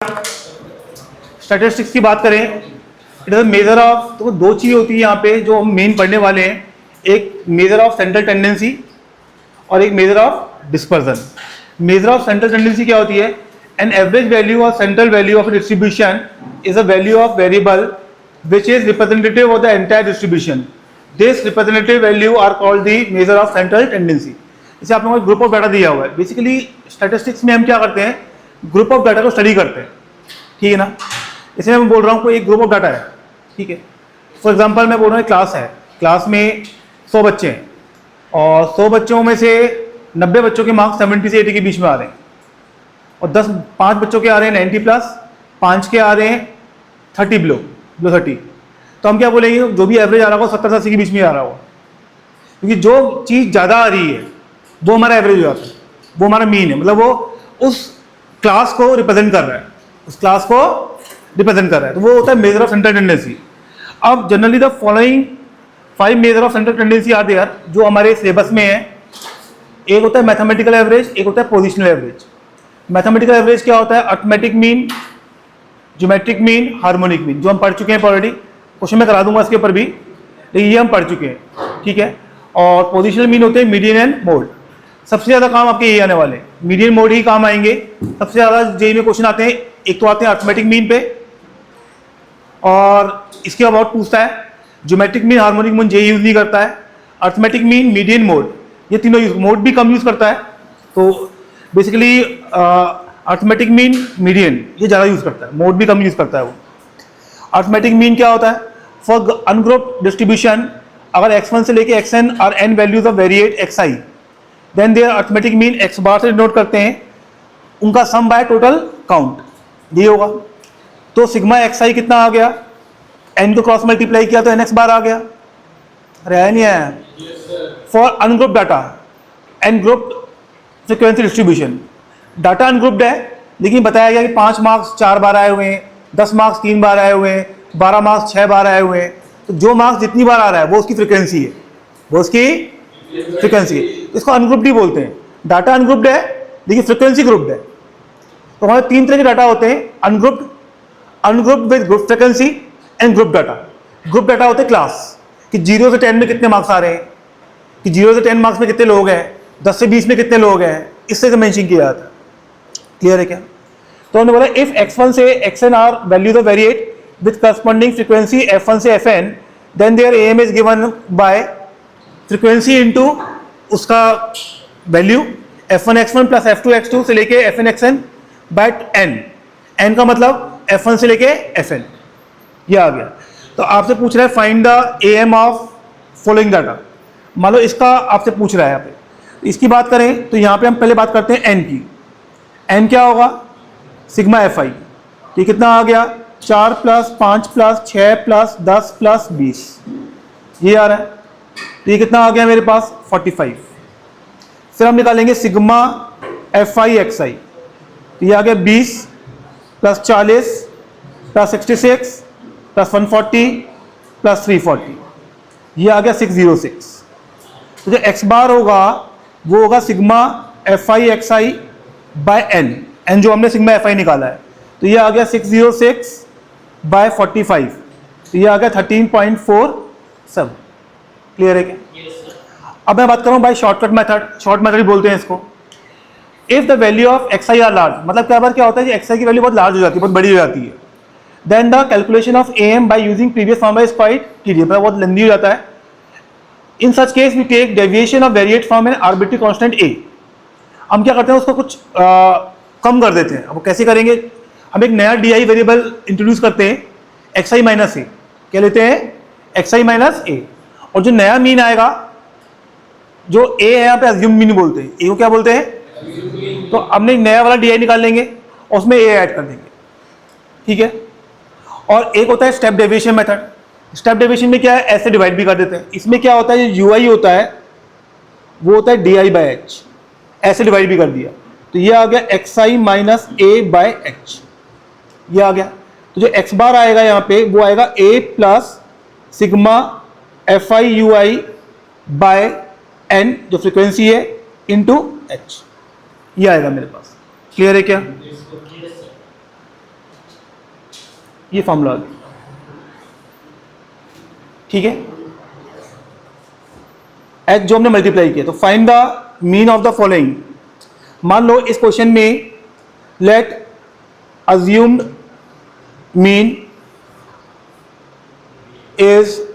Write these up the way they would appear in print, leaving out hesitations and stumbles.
Statistics की बात करें, इट इज मेजर ऑफ, तो दो चीज़ होती है यहाँ पे जो हम मेन पढ़ने वाले हैं, एक मेजर ऑफ सेंट्रल टेंडेंसी और एक measure of dispersion. Measure of central tendency क्या होती है? एन एवरेज वैल्यू और central value of distribution is a value of variable which is representative of the entire distribution. This representative value are called the measure of central tendency. इसे आप लोगों को group of data दिया हुआ है। Basically statistics में हम क्या करते हैं, ग्रुप ऑफ डाटा को स्टडी करते हैं, ठीक है ना। इसमें मैं बोल रहा हूँ कोई एक ग्रुप ऑफ डाटा है, ठीक है। फॉर एग्जांपल मैं बोल रहा हूँ क्लास है, क्लास में 100 बच्चे हैं और 100 बच्चों में से 90 बच्चों के मार्क्स 70 से 80 के बीच में आ रहे हैं और 5 बच्चों के आ रहे हैं 90 प्लस, 5 के आ रहे हैं 30 बिलो 30। तो हम क्या बोलेंगे, जो भी एवरेज आ रहा होगा 70 से 80 के बीच में आ रहा होगा, क्योंकि जो चीज़ ज़्यादा आ रही है वो हमारा एवरेज हो जाता है, वो हमारा मीन है। मतलब वो उस क्लास को रिप्रेजेंट कर रहा है, उस क्लास को रिप्रेजेंट कर रहा है, तो वो होता है मेजर ऑफ सेंट्रल टेंडेंसी। अब generally the following 5 measure of central tendency are there जो हमारे सिलेबस में है। एक होता है मैथमेटिकल एवरेज, एक होता है पोजिशनल एवरेज। मैथमेटिकल एवरेज क्या होता है? Arithmetic mean, geometric mean, harmonic mean, जो हम पढ़ चुके हैं ऑलरेडी। क्वेश्चन मैं करा दूंगा इसके ऊपर भी, लेकिन ये हम पढ़ चुके हैं, ठीक है। और पोजिशनल मीन होते हैं मीडियन एंड मोड। सबसे ज़्यादा काम आपके ये आने वाले, मीडियन मोड ही काम आएंगे। सबसे ज़्यादा जेईई में क्वेश्चन आते हैं, एक तो आते हैं अर्थमेटिक मीन पे और इसके अबाउट पूछता है। Geometric mean, harmonic mean JEE use नहीं करता है। अर्थमेटिक मीन, मीडियन मोड, ये तीनों यूज, मोड भी कम यूज करता है। तो बेसिकली अर्थमेटिक मीन, मीडियन ये ज़्यादा यूज करता है, मोड भी कम यूज करता है वो। अर्थमेटिक मीन क्या होता है? फॉर अनग्रुप्ड डिस्ट्रीब्यूशन, अगर x1 से लेके xn are n values of variate xi, then their arithmetic mean x bar से डिनोट करते हैं उनका सम बाय टोटल काउंट, ये होगा। तो सिग्मा xi कितना आ गया? n को क्रॉस मल्टीप्लाई किया तो nx बार आ गया। अरे आया नहीं आया? For ungrouped data, an grouped frequency distribution, data ungrouped है लेकिन बताया गया कि 5 मार्क्स 4 बार आए हुए हैं, 10 मार्क्स 3 बार आए हुए हैं, 12 मार्क्स 6 बार आए हुए हैं। तो जो मार्क्स जितनी बार आ रहा है वो उसकी फ्रीक्वेंसी है, वो उसकी फ्रीक्वेंसी है। इसको अनग्रुप्ड ही बोलते हैं। डाटा अनग्रुप्ड है लेकिन फ्रीक्वेंसी ग्रुप्ड है। तो हमारे 3 तरह के डाटा होते हैं, ungrouped, ungrouped with group frequency and group data. Group data होते हैं क्लास, कि 0 से 10 में कितने मार्क्स आ रहे हैं, कि 0 से 10 मार्क्स में कितने लोग हैं, 10 से 20 में कितने लोग हैं, इससे मेंशन किया जाता है। क्लियर है क्या? तो हमने बोला इफ x1 से xn are values of variate with corresponding frequency f1 से fn, then their am is given by frequency into उसका value f1 x1 plus f2 x2 से लेके fn xn बाय n का मतलब f1 से लेके fn, ये आ गया। तो आपसे पूछ रहा है find the am of following data. मान लो इसका आपसे पूछ रहा है यहाँ पे। इसकी बात करें तो यहाँ पे हम पहले बात करते हैं n की। n क्या होगा? Sigma fi। ये कितना आ गया? 4 प्लस 5 प्लस 6 प्लस 10 प्लस 20, ये आ रहा है। तो ये कितना आ गया मेरे पास? 45। फिर हम निकालेंगे सिग्मा fi xi। तो ये आ गया 20 प्लस 40 प्लस 66 प्लस 140 प्लस 340, ये आ गया 606। तो जो x बार होगा वो होगा sigma fi xi by n जो हमने सिग्मा fi निकाला है। तो ये आ गया 606 बाय 45, तो ये आ गया 13.47। क्लियर है क्या? अब मैं बात करूं by shortcut method, short method बोलते हैं इसको। If the value of xi are large, मतलब क्या बार क्या होता है कि xi की वैल्यू बहुत लार्ज हो जाती है, बहुत बड़ी हो जाती है, then the calculation of am by using previous formula is quite tedious, मतलब बहुत लेंथी हो जाता है। In such case we take deviation of variate from an arbitrary constant a। हम क्या करते हैं, उसको कुछ कम कर देते हैं। अब कैसे करेंगे? हम एक नया डी आई वेरिएबल इंट्रोड्यूस करते हैं, xi माइनस ए। क्या लेते हैं? xi माइनस ए। और जो नया मीन आएगा, जो a है यहाँ पे अज्यूम मीन बोलते हैं, a को क्या बोलते हैं? तो हमने एक नया वाला डी आई निकाल लेंगे और उसमें a ऐड कर देंगे, ठीक है। और एक होता है step deviation method. Step deviation में क्या है? ऐसे डिवाइड भी कर देते हैं। इसमें क्या होता है, जो ui होता है वो होता है di बाई h, ऐसे डिवाइड भी कर दिया। तो ये आ गया xi माइनस ए बाय h, ये आ गया। तो जो x बार आएगा यहाँ पे वो आएगा a plus sigma fi ui by n जो फ्रीक्वेंसी है इनटू h, ये आएगा मेरे पास। क्लियर है क्या? ये फॉर्मूला आ गया, ठीक है। एच जो हमने मल्टीप्लाई किया, तो find the mean of the following. मान लो इस क्वेश्चन में लेट अज्यूम्ड मीन इज,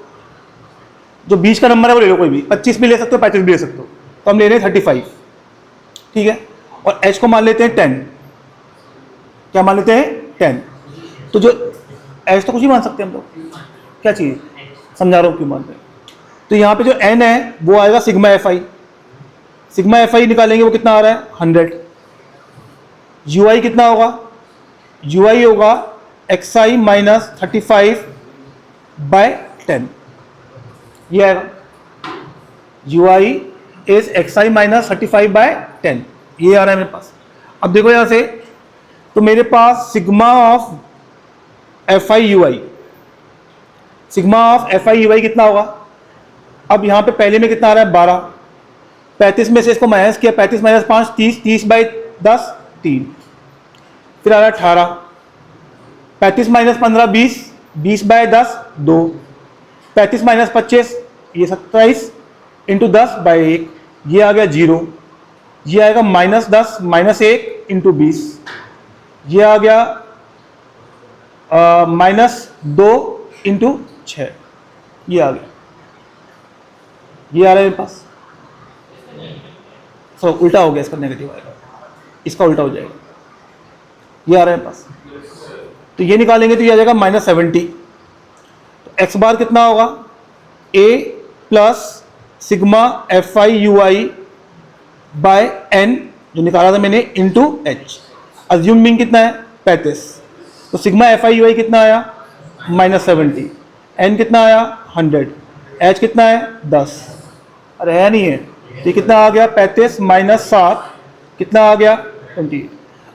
जो बीच का नंबर है वो ले लो, कोई भी 25 भी ले सकते हो, 35 भी ले सकते हो, तो हम ले रहे हैं 35, ठीक है। और h को मान लेते हैं 10, क्या मान लेते हैं 10। तो जो h तो कुछ ही मान सकते हैं हम लोग, क्या चाहिए, समझा रहा हूँ क्यों मानते हैं। तो यहाँ पे जो n है वो आएगा sigma F I, sigma F I निकालेंगे, वो कितना आ रहा है 100। यू आई कितना होगा, यू आई होगा एक्स आई माइनस 35/10, ये आएगा you I is x I minus 35/10, ये आ रहा है मेरे पास। अब देखो यहां से, तो मेरे पास sigma of F I you I, sigma of F I you I कितना होगा। अब यहां पे पहले में कितना आ रहा है 12, 35 में से इसको माइनस किया, 35 माइनस 5 30, 30/10 3, फिर आ रहा है 18, 35 माइनस 15 20, 20/10 2, 35 माइनस 25 ये 27 इंटू 10/1, ये आ गया 0, ये आएगा -10 -1 इंटू 20, ये आ गया -2 इंटू 6, ये आ गया, ये आ रहा है मेरे पास। सो उल्टा हो गया, इसका नेगेटिव आएगा, इसका उल्टा हो जाएगा, ये आ रहा है मेरे पास। तो ये निकालेंगे तो ये आ जाएगा -70। तो एक्स बार कितना होगा, a plus sigma F I you i by n जो निकाला था मैंने इंटू एच। अज्यूम मीन कितना है 35, तो sigma F I you I कितना आया -70, एन कितना आया 100, एच कितना है 10, अरे है नहीं है, तो ये कितना आ गया 35 माइनस 7 कितना आ गया 28।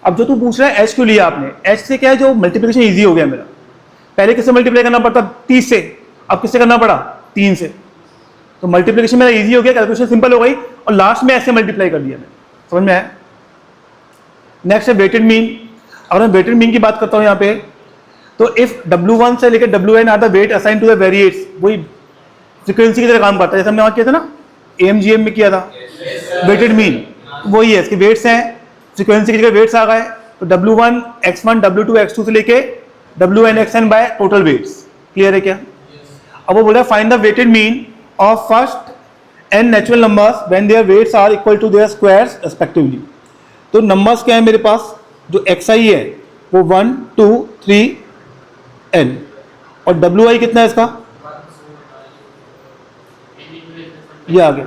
अब जो तू पूछ रहा है एच क्यों लिया आपने, एच से क्या है, जो मल्टीप्लिकेशन ईजी हो गया मेरा, पहले किससे मल्टीप्लाई करना पड़ता 30 से, अब किससे करना पड़ा 3 से, तो मल्टीप्लिकेशन मेरा इजी हो गया, कैलकुलेशन सिंपल हो गई, और लास्ट में ऐसे मल्टीप्लाई कर दिया मैंने, समझ में आया। नेक्स्ट है वेटेड मीन। अगर मैं वेटेड मीन की बात करता हूँ यहाँ पे, तो इफ W1 से लेकर WN are the weight assign to the variates, वही फ्रीक्वेंसी की तरह काम करता है, जैसे हमने वहाँ किया था ना AMGM में किया था, वेटेड मीन वही है, इसके वेट्स हैं, फ्रीक्वेंसी की जगह वेट्स आ गए, तो W1 X1 W2 X2 से लेके WN XN by total weights, clear है क्या। अब वो बोल रहा है find the weighted mean of first n natural numbers when their weights are equal to their squares respectively. तो नंबर्स क्या है मेरे पास, जो xi है वो 1 2 3 n, और wi कितना है इसका, ये आ गया।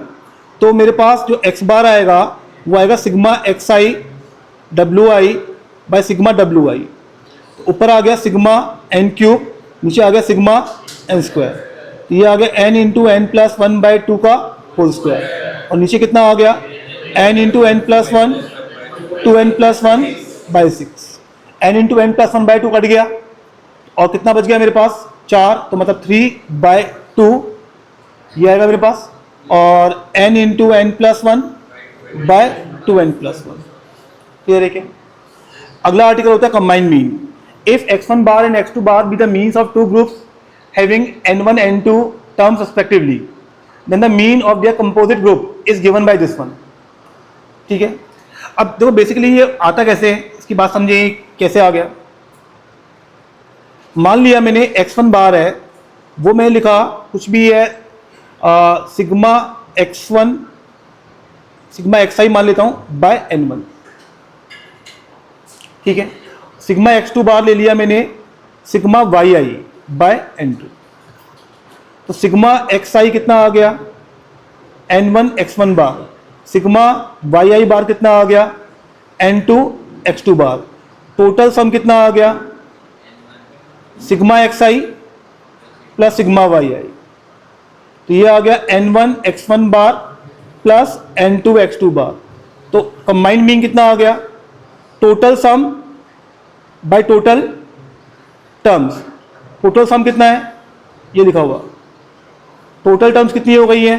तो मेरे पास जो x बार आएगा वो आएगा sigma xi wi by sigma wi, ऊपर आ गया सिग्मा n क्यूब, नीचे आ गया सिग्मा n स्क्वायर, तो ये आ गया n इंटू एन प्लस 1/2 का होल स्क्वायर, और नीचे कितना आ गया n into N plus 1 2n plus 1/6, n into N plus 1/2 cut गया, और कितना बच गया मेरे पास 4, तो मतलब 3/2 ये आएगा मेरे पास, और n into N plus 1/2n plus 1, clear है क्या। अगला आर्टिकल होता है combined mean. If x1 bar and x2 bar be the means of two groups having n1 n2 terms respectively, then the mean of their composite group is given by this one, ठीक है। अब देखो basically ये आता कैसे है, इसकी बात समझे कैसे आ गया। मान लिया मैंने x1 बार है, वो मैंने लिखा कुछ भी है सिग्मा x1 सिग्मा xi मान लेता हूं बाय n1, ठीक है। सिग्मा x2 बार ले लिया मैंने सिग्मा yi बाय n2, तो सिग्मा xi कितना आ गया n1 x1 बार, सिग्मा yi बार कितना आ गया n2 x2 बार, टोटल सम कितना आ गया sigma xi plus sigma yi, तो ये आ गया n1 x1 बार प्लस n2 x2 बार। तो कंबाइंड मीन कितना आ गया, total sum by total terms, total sum कितना है ये लिखा हुआ, टोटल टर्म्स कितनी हो गई है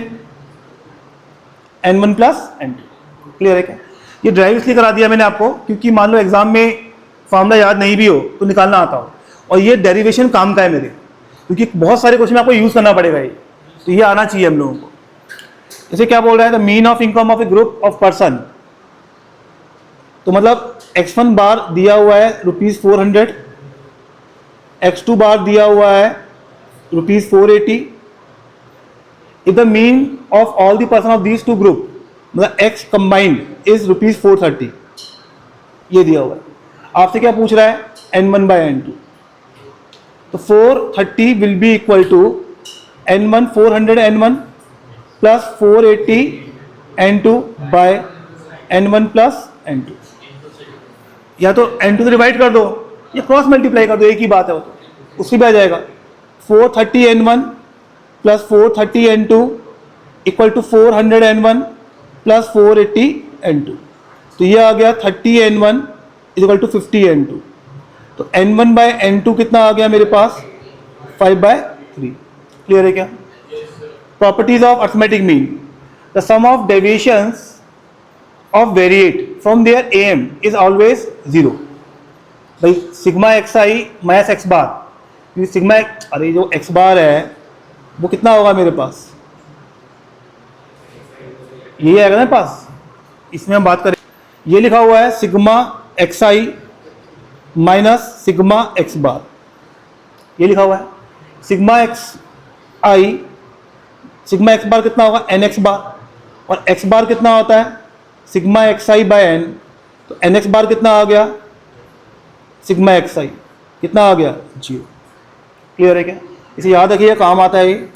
n1 प्लस n2, क्लियर है क्या। ये ड्राइव इसलिए करा दिया मैंने आपको क्योंकि मान लो एग्जाम में फॉर्मूला याद नहीं भी हो तो निकालना आता हो, और ये डेरिवेशन काम का है मेरे, क्योंकि बहुत सारे क्वेश्चन में आपको यूज़ करना पड़ेगा ये, तो ये आना चाहिए हम लोगों को। जैसे क्या बोल रहा है, the mean of income of A group of person, तो मतलब x1 बार दिया हुआ है ₹400, x2 बार दिया हुआ है ₹480। If the mean of all the person of these two group, मतलब x कंबाइंड इज ₹430, ये दिया हुआ है। आपसे क्या पूछ रहा है, n1 बाय n2, तो 430 will be equal to n1 400 n1 plus 480 n2 by n1 plus n2, या तो n2 से डिवाइड कर दो या क्रॉस मल्टीप्लाई कर दो, एक ही बात है वो, तो उससे भी आ जाएगा 430 n1 plus 430 n2 equal to 400 n1 plus 480 n2, तो ये आ गया 30 n1 इक्वल टू 50 n2, तो n1 बाय n2 कितना आ गया मेरे पास, 5/3। क्लियर है क्या? Properties of arithmetic mean, the sum of deviations of variate from their M is always 0। भाई सिग्मा एक्स आई माइनस एक्स बार, क्योंकि सिग्मा, अरे जो एक्स बार है वो कितना होगा मेरे पास, यही आएगा ना पास, इसमें हम बात करें, ये लिखा हुआ है सिग्मा एक्स आई माइनस सिग्मा एक्स बार, ये लिखा हुआ है sigma x I, sigma x बार कितना होगा, एन एक्स बार, और एक्स बार कितना होता है sigma x I by N, तो एन एक्स बार कितना आ गया, सिग्मा एक्स आई कितना आ गया, 0। क्लियर है क्या? इसे याद रखिए, काम आता है ये,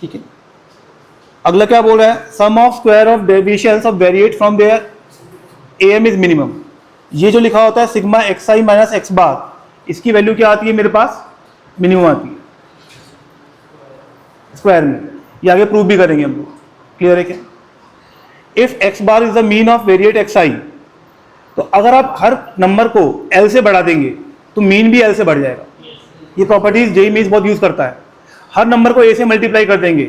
ठीक है। अगला क्या बोल रहा है, sum of square of deviations of variate from their M is minimum, ये जो लिखा होता है सिग्मा एक्स आई माइनस एक्स बार, इसकी वैल्यू क्या आती है मेरे पास, मिनिमम आती है स्क्वायर में, ये आगे प्रूव भी करेंगे हम लोग। क्लियर है क्या? If X bar is the mean of variate X I, तो अगर आप हर नंबर को एल से बढ़ा देंगे तो मीन भी एल से बढ़ जाएगा। ये प्रॉपर्टीज जेई मीन्स बहुत यूज करता है। हर नंबर को ए से मल्टीप्लाई कर देंगे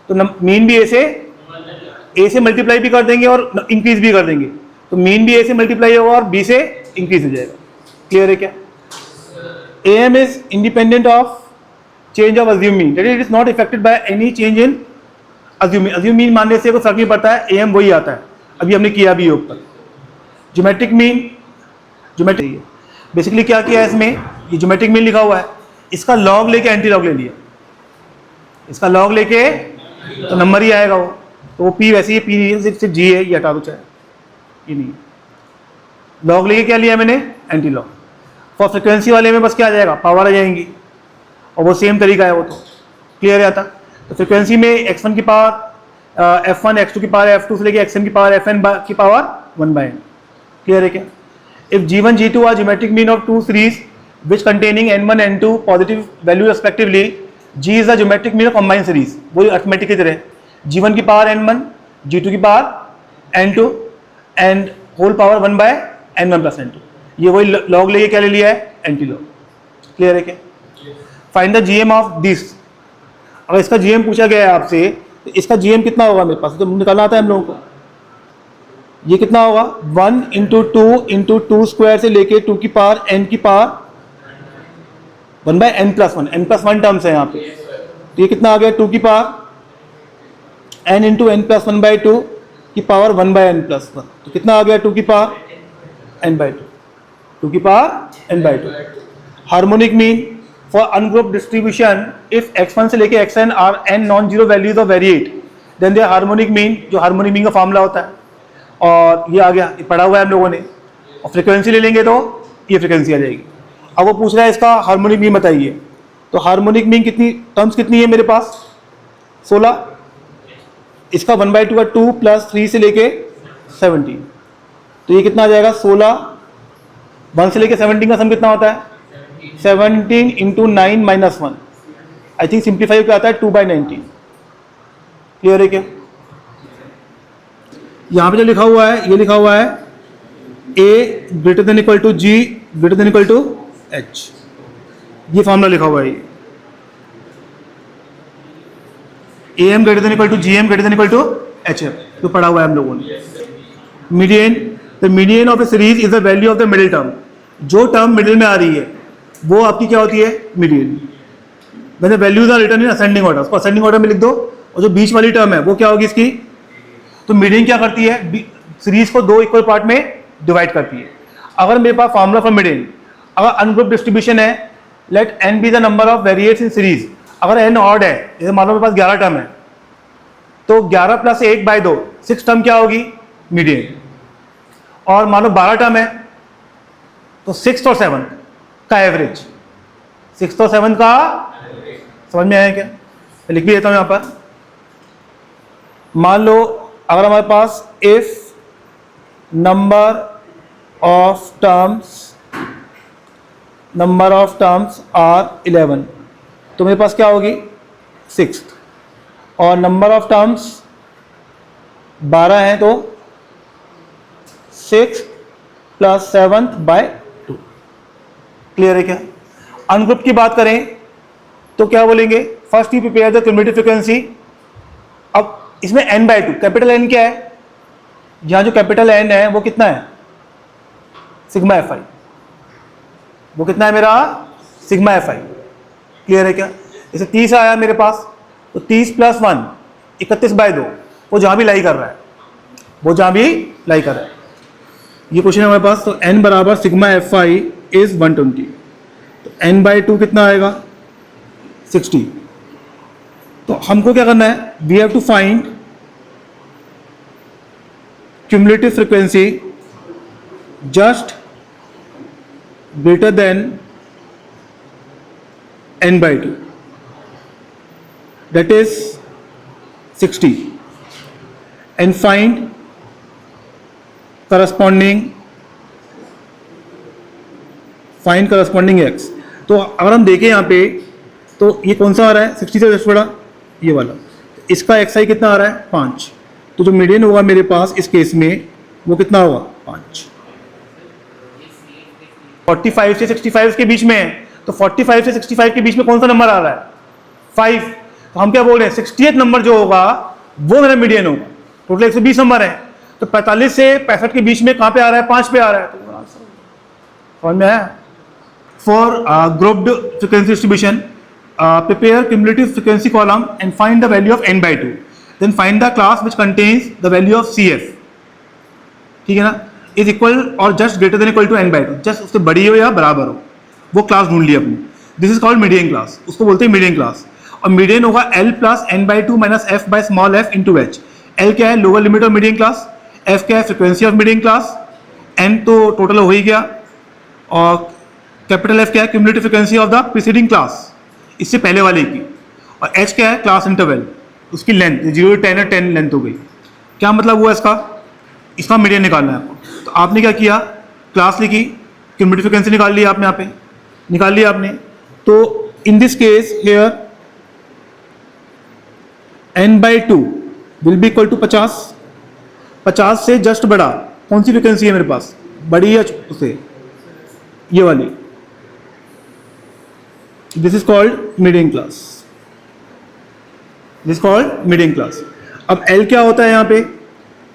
तो मीन भी ए से मल्टीप्लाई भी कर देंगे और इंक्रीज भी कर देंगे, तो मीन भी ए से मल्टीप्लाई होगा और बी से इंक्रीज हो जाएगा। क्लियर है क्या? M is independent of change of assumed mean, that it is not affected by any change in assumed mean. Assumed mean मानने से कोई फर्क नहीं पड़ता है, एम वही आता है, अभी हमने किया भी योग पर। ज्योमेट्रिक मीन, ज्योमेट्रिक बेसिकली क्या किया है इसमें, ये ज्योमेट्रिक मीन लिखा हुआ है, इसका लॉग लेके एंटी लॉग ले लिया, इसका लॉग लेके तो नंबर ही आएगा वो, तो वो पी वैसे ही पी नहीं है, सिर्फ जी है, ये हटा दो चाहे, ये नहीं। लॉग लेके क्या लिया मैंने, एंटी लॉग। फॉर फ्रिक्वेंसी वाले में बस क्या आ जाएगा, पावर आ जाएंगी, और वो सेम तरीका है वो, तो क्लियर है आता। तो फ्रिक्वेंसी में x1 की पावर f1, x2 की पावर f2 से लेके xn की पावर fn की पावर 1/n। क्लियर है क्या? If g1 g2 are geometric mean of two series which containing n1 n2 positive value respectively, g is the geometric mean of combined series, वही arithmetic की तरह, g1 की power n1, g2 की power n2 and whole power 1/n1 plus n2, ये वही log लेके क्या ले लिया है, एंटी लॉग। क्लियर है क्या? Find the GM of this, अगर इसका जीएम पूछा गया है आपसे तो इसका जीएम कितना होगा मेरे पास, तो निकालना आता है हम लोगों को। ये कितना होगा, 1 × 2 स्क्वायर से लेके 2 की पावर n की power 1/n plus 1, n plus 1 terms है यहाँ पे, तो ये कितना आ गया, 2 की पावर n × n प्लस 1/2 की पावर 1/n प्लस 1, तो कितना आ गया, 2 की पावर n/2, 2 की power n/2। Harmonic mean for ungroup distribution, if x1 से लेके xn are n non zero values of variate, then the harmonic mean, जो हार्मोनिक मीन का फॉर्मूला होता है, और ये आ गया, ये पढ़ा हुआ है हम लोगों ने। और फ्रिक्वेंसी ले लेंगे तो ये फ्रिक्वेंसी आ जाएगी। अब वो पूछ रहा है इसका हार्मोनिक मीन बताइए, तो हार्मोनिक मीन कितनी टर्म्स कितनी है मेरे पास, 16, इसका 1/2 का 2 प्लस 3 से लेके 17, तो ये कितना आ जाएगा, 16, 1 से लेके 17 का सम कितना होता है, 17 × 9 - 1, आई थिंक सिंप्लीफाई क्या आता है, 2/19। क्लियर है क्या? यहां पे जो लिखा हुआ है, ये लिखा हुआ है a greater than equal to g greater than equal to h, ये फॉर्मूला लिखा हुआ है, ये am greater than equal to gm greater than equal to hf, तो पढ़ा हुआ है हम लोगों ने। Median, the median of a series is the value of the middle term, जो टर्म मिडिल में आ रही है वो आपकी क्या होती है, मीडियन। वैसे values are written in ascending order, उसको असेंडिंग ऑर्डर में लिख दो, और जो बीच वाली टर्म है वो क्या होगी इसकी। तो मीडियन क्या करती है, सीरीज को दो इक्वल पार्ट में डिवाइड करती है। अगर मेरे पास फॉर्मूला फॉर मीडियन, अगर अनग्रुप डिस्ट्रीब्यूशन है, let n be the number of variates in series. अगर n ऑड है, जैसे मान लो मेरे पास 11 टर्म है, तो 11 प्लस 1 बाई 2, 6 टर्म क्या होगी, मीडियन। और मान लो 12 टर्म है, तो 6 और 7 का एवरेज, 6 और 7 का, समझ में आया क्या। मैं लिख भी देता हूं यहां पर। मान लो अगर हमारे पास if number of terms are 11, तो मेरे पास क्या होगी 6, और नंबर ऑफ टर्म्स 12 हैं, तो 6 प्लस 7 बाय 2। क्लियर है क्या। अनग्रुप की बात करें तो क्या बोलेंगे, first you prepare the cumulative frequency. अब इसमें n बाई 2, कैपिटल N क्या है, यहां जो कैपिटल N है वो कितना है, सिग्मा fi, वो कितना है मेरा, सिग्मा fi। क्लियर है क्या। जैसे 30 आया मेरे पास, तो 30 प्लस 1 31 बाई 2, वो जहां भी लाई कर रहा है, ये क्वेश्चन है हमारे पास। तो n बराबर सिग्मा fi इज 120, तो n बाई 2 कितना आएगा, 60। तो हमको क्या करना है, we have to find cumulative frequency just greater than n by 2, that is 60, and find corresponding x। तो अगर हम देखें यहाँ पे, तो ये कौन सा आ रहा है, 60 से जस्ट बड़ा ये वाला, इसका xi कितना आ रहा है, 5। तो जो मीडियन होगा मेरे पास इस केस में वो कितना होगा, 5। 45 से 65 के बीच में है, तो 45 से 65 के बीच में कौन सा नंबर आ रहा है, 5। तो हम क्या बोल रहे हैं, 68 नंबर जो होगा वो मेरा मीडियन होगा। टोटल 120 नंबर है, तो 45 से 65 के बीच में कहाँ पे आ रहा है, 5 पे आ रहा है। तो समझ में आया। For grouped frequency distribution, prepare cumulative frequency column and find the value of n by 2, then find the class which contains the value of CF, ठीक है ना, इज इक्वल और just greater than equal to n by 2, just उससे बड़ी हो या बराबर हो, वो क्लास ढूंढ ली अपनी। This is called median class, उसको बोलते हैं मीडियन क्लास। और मीडियन होगा L plus n by 2 minus f by small f into h। L क्या है, lower limit of median class, f क्या है, frequency of median class, n तो टोटल हो ही गया, और कैपिटल F क्या है, cumulative frequency of the preceding class, इससे पहले वाले की, और h क्या है, क्लास इंटरवल, उसकी लेंथ 0 to 10 है, 10 लेंथ हो गई। क्या मतलब हुआ इसका मीडियन निकालना है आपको। तो आपने क्या किया, क्लास लिखी, क्यूमुलेटिव फ्रीक्वेंसी निकाल ली आपने, यहाँ पे निकाल लिया आपने। तो in this case here n by 2 will be equal to 50। 50 से जस्ट बड़ा कौन सी फ्रीक्वेंसी है मेरे पास, बड़ी है उसे, ये वाली। This is called median class, this called median class. अब L क्या होता है यहाँ पे,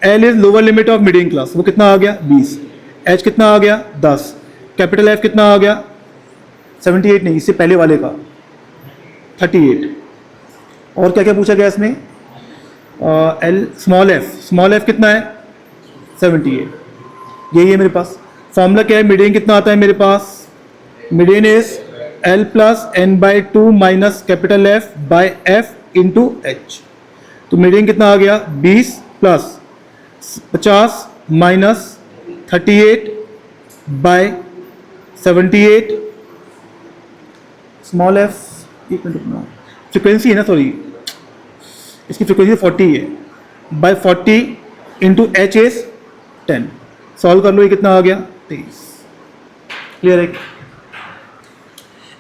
L is lower limit of median class, वो कितना आ गया 20, H कितना आ गया 10, कैपिटल F कितना आ गया 78 नहीं, इससे पहले वाले का 38। और क्या क्या पूछा गया इसमें, L स्मॉल f कितना है 78, यही है मेरे पास। फॉर्मूला क्या है, मीडियन कितना आता है मेरे पास, median is L plus n by 2 minus capital F by F into H। तो मीडियन कितना आ गया 20 plus 50 minus 38 by 78, small f, frequency है ना, सॉरी इसकी फ्रिक्वेंसी 40 है, by 40 into H is 10। Solve कर लो, ये कितना आ गया 23। क्लियर है।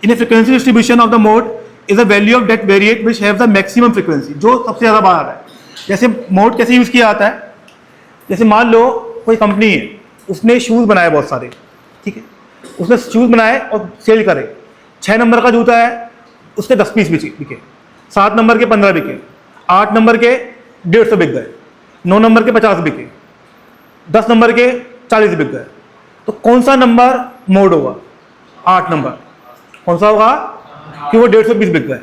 In a frequency distribution of the mode is the value of that variate which have the maximum frequency, जो सबसे ज़्यादा बाहर आ रहा है। जैसे मोड कैसे यूज़ किया जाता है, जैसे मान लो कोई कंपनी है, उसने शूज़ बनाए बहुत सारे, ठीक है, उसने शूज़ बनाए और सेल करे। 6 नंबर का जूता है, उसके 10 पीस बिके, 7 नंबर के 15 बिके, 8 नंबर के 150 बिक गए, 9 नंबर के 50 बिके, 10 नंबर के 40 बिक गए। तो कौन सा नंबर मोड होगा? 8 नंबर। कौन सा होगा? कि वो 150 पीस बिक गए।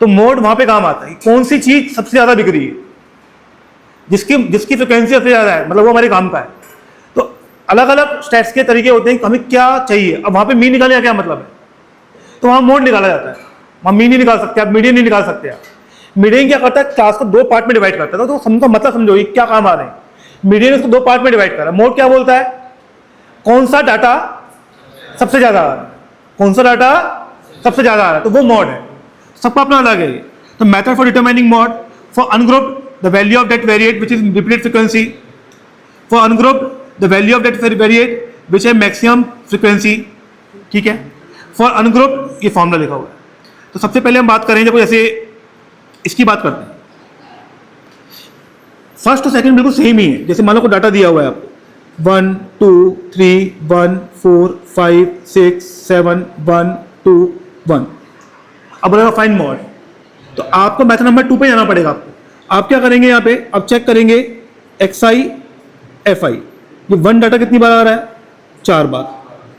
तो मोड वहां पे काम आता है, कौन सी चीज सबसे ज्यादा बिक रही है, जिसकी जिसकी फ्रिक्वेंसी सबसे ज्यादा है, मतलब वो हमारे काम का है। तो अलग अलग स्टैट्स के तरीके होते हैं कि हमें क्या चाहिए। अब वहां पे मीन निकालने का क्या मतलब है? तो वहां मोड निकाला जाता है, वहां मीन नहीं निकाल सकते आप, मीडियन नहीं निकाल सकते आप। मीडियन क्या करता है? क्लास को 2 पार्ट में डिवाइड करता है। तो समझो, मतलब समझो ये क्या काम आ रहे हैं। मीडियन इसको 2 पार्ट में डिवाइड कर रहा है। मोड क्या बोलता है? कौन सा डाटा सबसे ज्यादा आ रहा है, कौन सा डाटा सबसे ज्यादा आ रहा है, तो वो मोड है। सबका अपना अलग है। तो method for determining mode, for ungroup the value of that variate which is repeated frequency, for ungroup the value of that variate which है मैक्सिमम फ्रीक्वेंसी। ठीक है, फॉर अनग्रुप ये फॉर्मूला लिखा हुआ है। तो सबसे पहले हम बात करें, जब जैसे इसकी बात करते हैं, फर्स्ट और सेकंड बिल्कुल सेम ही है। जैसे मान लो को डाटा दिया हुआ है आपको 1 2 3 1 4 5 6 7 1 2 1। अब बोलेगा फाइंड मॉड, तो आपको मेथड नंबर 2 पे जाना पड़ेगा। आपको आप क्या करेंगे यहाँ पे? अब चेक करेंगे xi fi, ये 1 डाटा कितनी बार आ रहा है? 4 बार।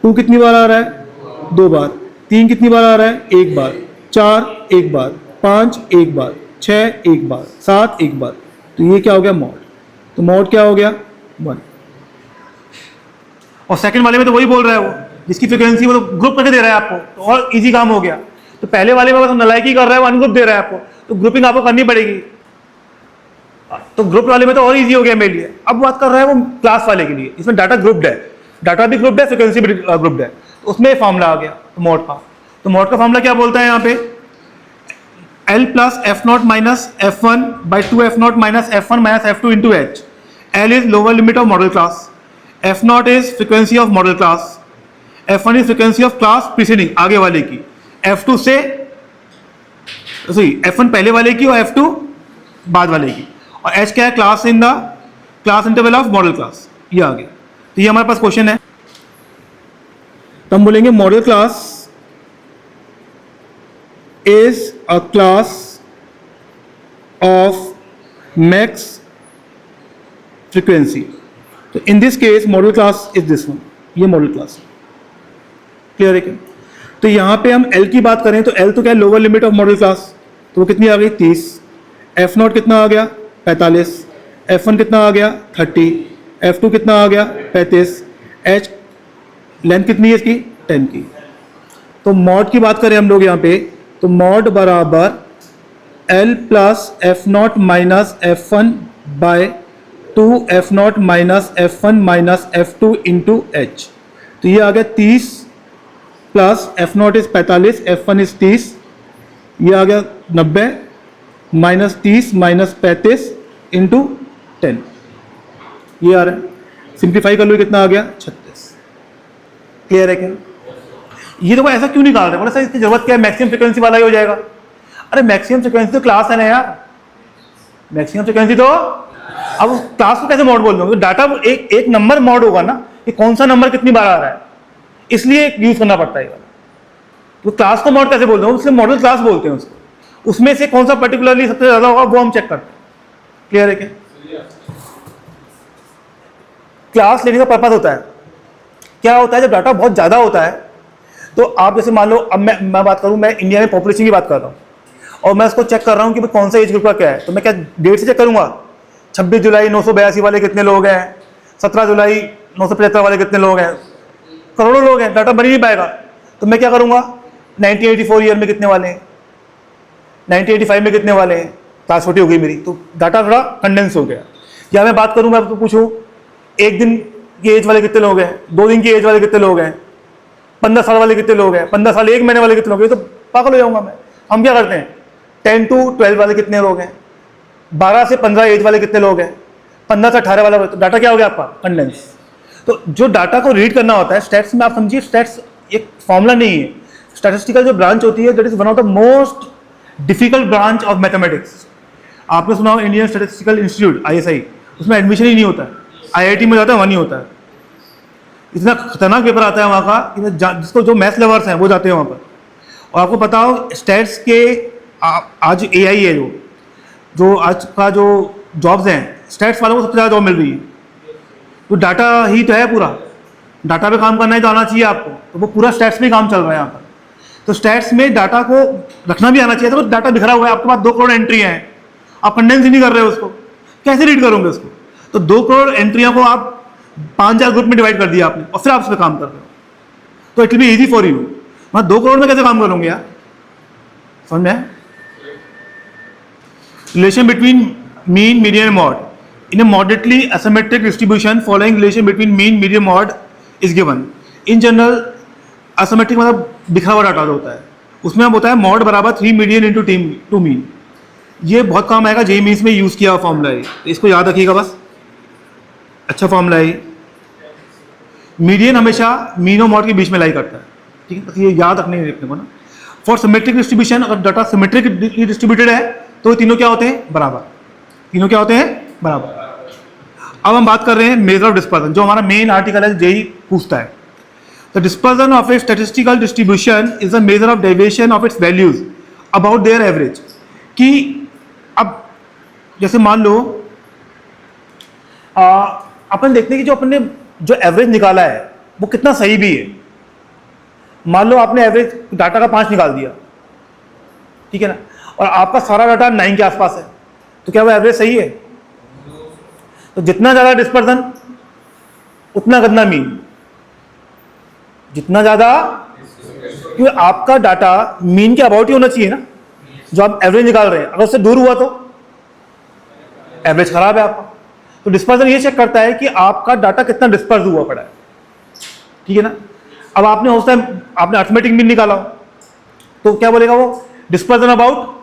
2 कितनी बार आ रहा है? 2 बार। 3 कितनी बार आ रहा है? 1 बार। 4 1 बार। 5 1 बार। 6 1 बार। 7 1 बार। तो ये क्या हो गया? मॉड। तो मॉड क्या हो गया? 1। और सेकंड वाले में तो वही बोल रहा है, वो जिसकी फ्रीक्वेंसी वो तो ग्रुप करके दे रहा है आपको, तो और इजी काम हो गया। तो पहले वाले में बस नलायकी कर रहा है, वो अनग्रुप दे रहा है आपको, तो ग्रुपिंग आपको करनी पड़ेगी। तो ग्रुप वाले में तो और इजी हो गया मेरे लिए। अब बात कर रहा है वो क्लास वाले के लिए, इसमें डाटा ग्रुप्ड है, डाटा भी ग्रुप्ड है, फ्रीक्वेंसी भी ग्रुप्ड है। तो उसमें फॉर्मूला आ गया तो मोड का। तो मोड का फॉर्मूला क्या बोलता है यहाँ पे? L plus f0 minus f1 by 2f0 minus f1 minus f2 into h. L is lower limit of model class. f0 is frequency of model class. f1 is frequency of class preceding, आगे वाले की। f2 से sorry f1 पहले वाले की और f2 बाद वाले की। और h क्या है? Class in the class interval of model class. ये आ गया। तो ये हमारे पास क्वेश्चन है। तो हम बोलेंगे model class is a class of max frequency. So in this case model class is this one, ये मॉडल क्लास। क्लियर है क्या? तो यहाँ पे हम L की बात करें तो L तो क्या है? Lower limit of model class. तो वो कितनी आ गई? 30। F0 कितना आ गया? 45। F1 कितना आ गया? 30। F2 कितना आ गया? 35। H लेंथ कितनी है इसकी? 10 की। तो मॉड की बात करें हम लोग यहाँ पे, तो मॉड बराबर L plus f0 minus f1 by 2 f0 minus f1 minus f2 into h। तो ये आ गया 30 plus f0 is 45, f1 is 30, ये आ गया 90 माइनस 30 माइनस 35 इंटू 10। ये आ रहा है। सिंप्लीफाई कर लो, कितना आ गया? 36। क्लियर है क्या? ये देखो ऐसा क्यों निकाल रहे? बोला सर इसकी जरूरत क्या है? मैक्सिमम फ्रीक्वेंसी वाला ही हो जाएगा। अरे मैक्सिमम फ्रीक्वेंसी तो क्लास है ना यार, मैक्सिमम फ्रीक्वेंसी तो। अब क्लास को कैसे मॉड बोल दूंगा? तो डाटा एक नंबर मॉड होगा ना, कि कौन सा नंबर कितनी बार आ रहा है, इसलिए यूज करना पड़ता है। तो क्लास को मॉड कैसे बोल दूंगा? इसलिए मॉडल क्लास बोलते हैं उसको। उसमें से कौन सा पर्टिकुलरली सबसे ज्यादा होगा वो हम चेक करते हैं। क्लियर है क्या? क्लास लेने का पर्पज होता है क्या होता है? जब डाटा बहुत ज्यादा होता है तो आप जैसे मान लो, अब मैं बात करूं, मैं इंडिया में पॉपुलेशन की बात कर रहा हूं और मैं उसको चेक कर रहा हूं कि कौन सा एज ग्रुप का क्या है। तो मैं क्या डेट से चेक करूंगा? 26 जुलाई 982 वाले कितने लोग हैं, 17 जुलाई 975 वाले कितने लोग हैं, करोड़ों लोग हैं, डाटा बन ही नहीं पाएगा। तो मैं क्या करूंगा? 1984 ईयर में कितने वाले हैं, 1985 में कितने वाले हैं, क्लास छोटी हो गई मेरी, तो डाटा थोड़ा कंडेंस हो गया। या मैं बात करूँ, मैं आपको पूछूँ 1 दिन की एज वाले कितने लोग हैं, 2 दिन की एज वाले कितने लोग हैं, 15 साल वाले कितने लोग हैं, 15 साल 1 महीने वाले कितने लोग हैं, तो पागल हो जाऊंगा मैं। हम क्या करते हैं? 10 to 12 वाले कितने लोग हैं, 12 से 15 एज वाले कितने लोग हैं, 15 से 18 वाला, तो डाटा क्या हो गया आपका? कंडेंस। तो जो डाटा को रीड करना होता है स्टैट्स में, आप समझिए स्टैट्स एक फॉर्मूला नहीं है। स्टैटिस्टिकल जो ब्रांच होती है that is one of the most difficult branch of mathematics. आपने सुना हो इंडियन स्टैटिस्टिकल इंस्टीट्यूट ISI, उसमें एडमिशन ही नहीं होता है। IIT में जाता है वहाँ नहीं होता है। इतना खतरनाक पेपर आता है वहाँ का कि जिसको जो मैथ्स लवर्स हैं वो जाते हैं वहाँ पर। और आपको पता हो स्टैट्स के आज AI है जो आज का जो जॉब्स हैं, स्टैट्स वालों को सबसे ज़्यादा जॉब मिल रही है। तो डाटा ही तो है पूरा, डाटा पे काम करना है तो आना चाहिए आपको, तो वो पूरा स्टैट्स में काम चल रहा है यहाँ पर। तो स्टैट्स में डाटा को रखना भी आना चाहिए। तो डाटा बिखरा हुआ है, आपके पास 2 करोड़ एंट्रियाँ हैं, आप कंडेंस ही नहीं कर रहे हो उसको, कैसे रीड करोगे उसको? तो 2 करोड़ एंट्रियों को आप 5000 ग्रुप में डिवाइड कर दिया आपने और फिर आप उस पर काम कर रहे हो, तो it will be easy for you. मैं 2 करोड़ में कैसे काम करोगे यार, समझ में? Relation between mean, median, mode in a moderately asymmetric distribution following relation between mean, median, mode is given. In general asymmetric मतलब बिखरा हुआ डाटा होता है, उसमें हम होता है मॉड बराबर 3 मीडियन इंटू 2 मीन। ये बहुत काम आएगा, जेई मीन्स में यूज़ किया हुआ फॉर्मूला है, इसको याद रखिएगा बस, अच्छा फॉर्मूला है। मीडियन हमेशा मीन और मॉड के बीच में लाई करता है, ठीक है, ये याद रखने को ना। फॉर सिमेट्रिक डिस्ट्रीब्यूशन, अगर डाटा सिमेट्रिक डिस्ट्रीब्यूटेड है तो तीनों क्या होते हैं? बराबर। तीनों क्या होते हैं? बराबर। अब हम बात कर रहे हैं मेजर ऑफ डिस्पर्जन, जो हमारा मेन आर्टिकल है, जेई पूछता है। The dispersion of A statistical distribution is a measure of deviation of its values about their average. कि अब जैसे मान लो अपन देखते हैं कि जो अपन ने जो एवरेज निकाला है वो कितना सही भी है। मान लो आपने एवरेज डाटा का 5 निकाल दिया, ठीक है ना, और आपका सारा डाटा 9 के आसपास है, तो क्या वो एवरेज सही है? तो जितना ज्यादा डिस्पर्जन उतना गंदा मीन, जितना ज्यादा, क्योंकि आपका डाटा मीन के अबाउट ही होना चाहिए ना, जो आप एवरेज निकाल रहे हैं। अगर उससे दूर हुआ तो एवरेज खराब है आपका। तो डिस्पर्जन ये चेक करता है कि आपका डाटा कितना डिस्पर्स हुआ पड़ा है, ठीक है ना। अब आपने होता है आपने अर्थमेटिक मीन निकाला हो, तो क्या बोलेगा वो? Dispersion about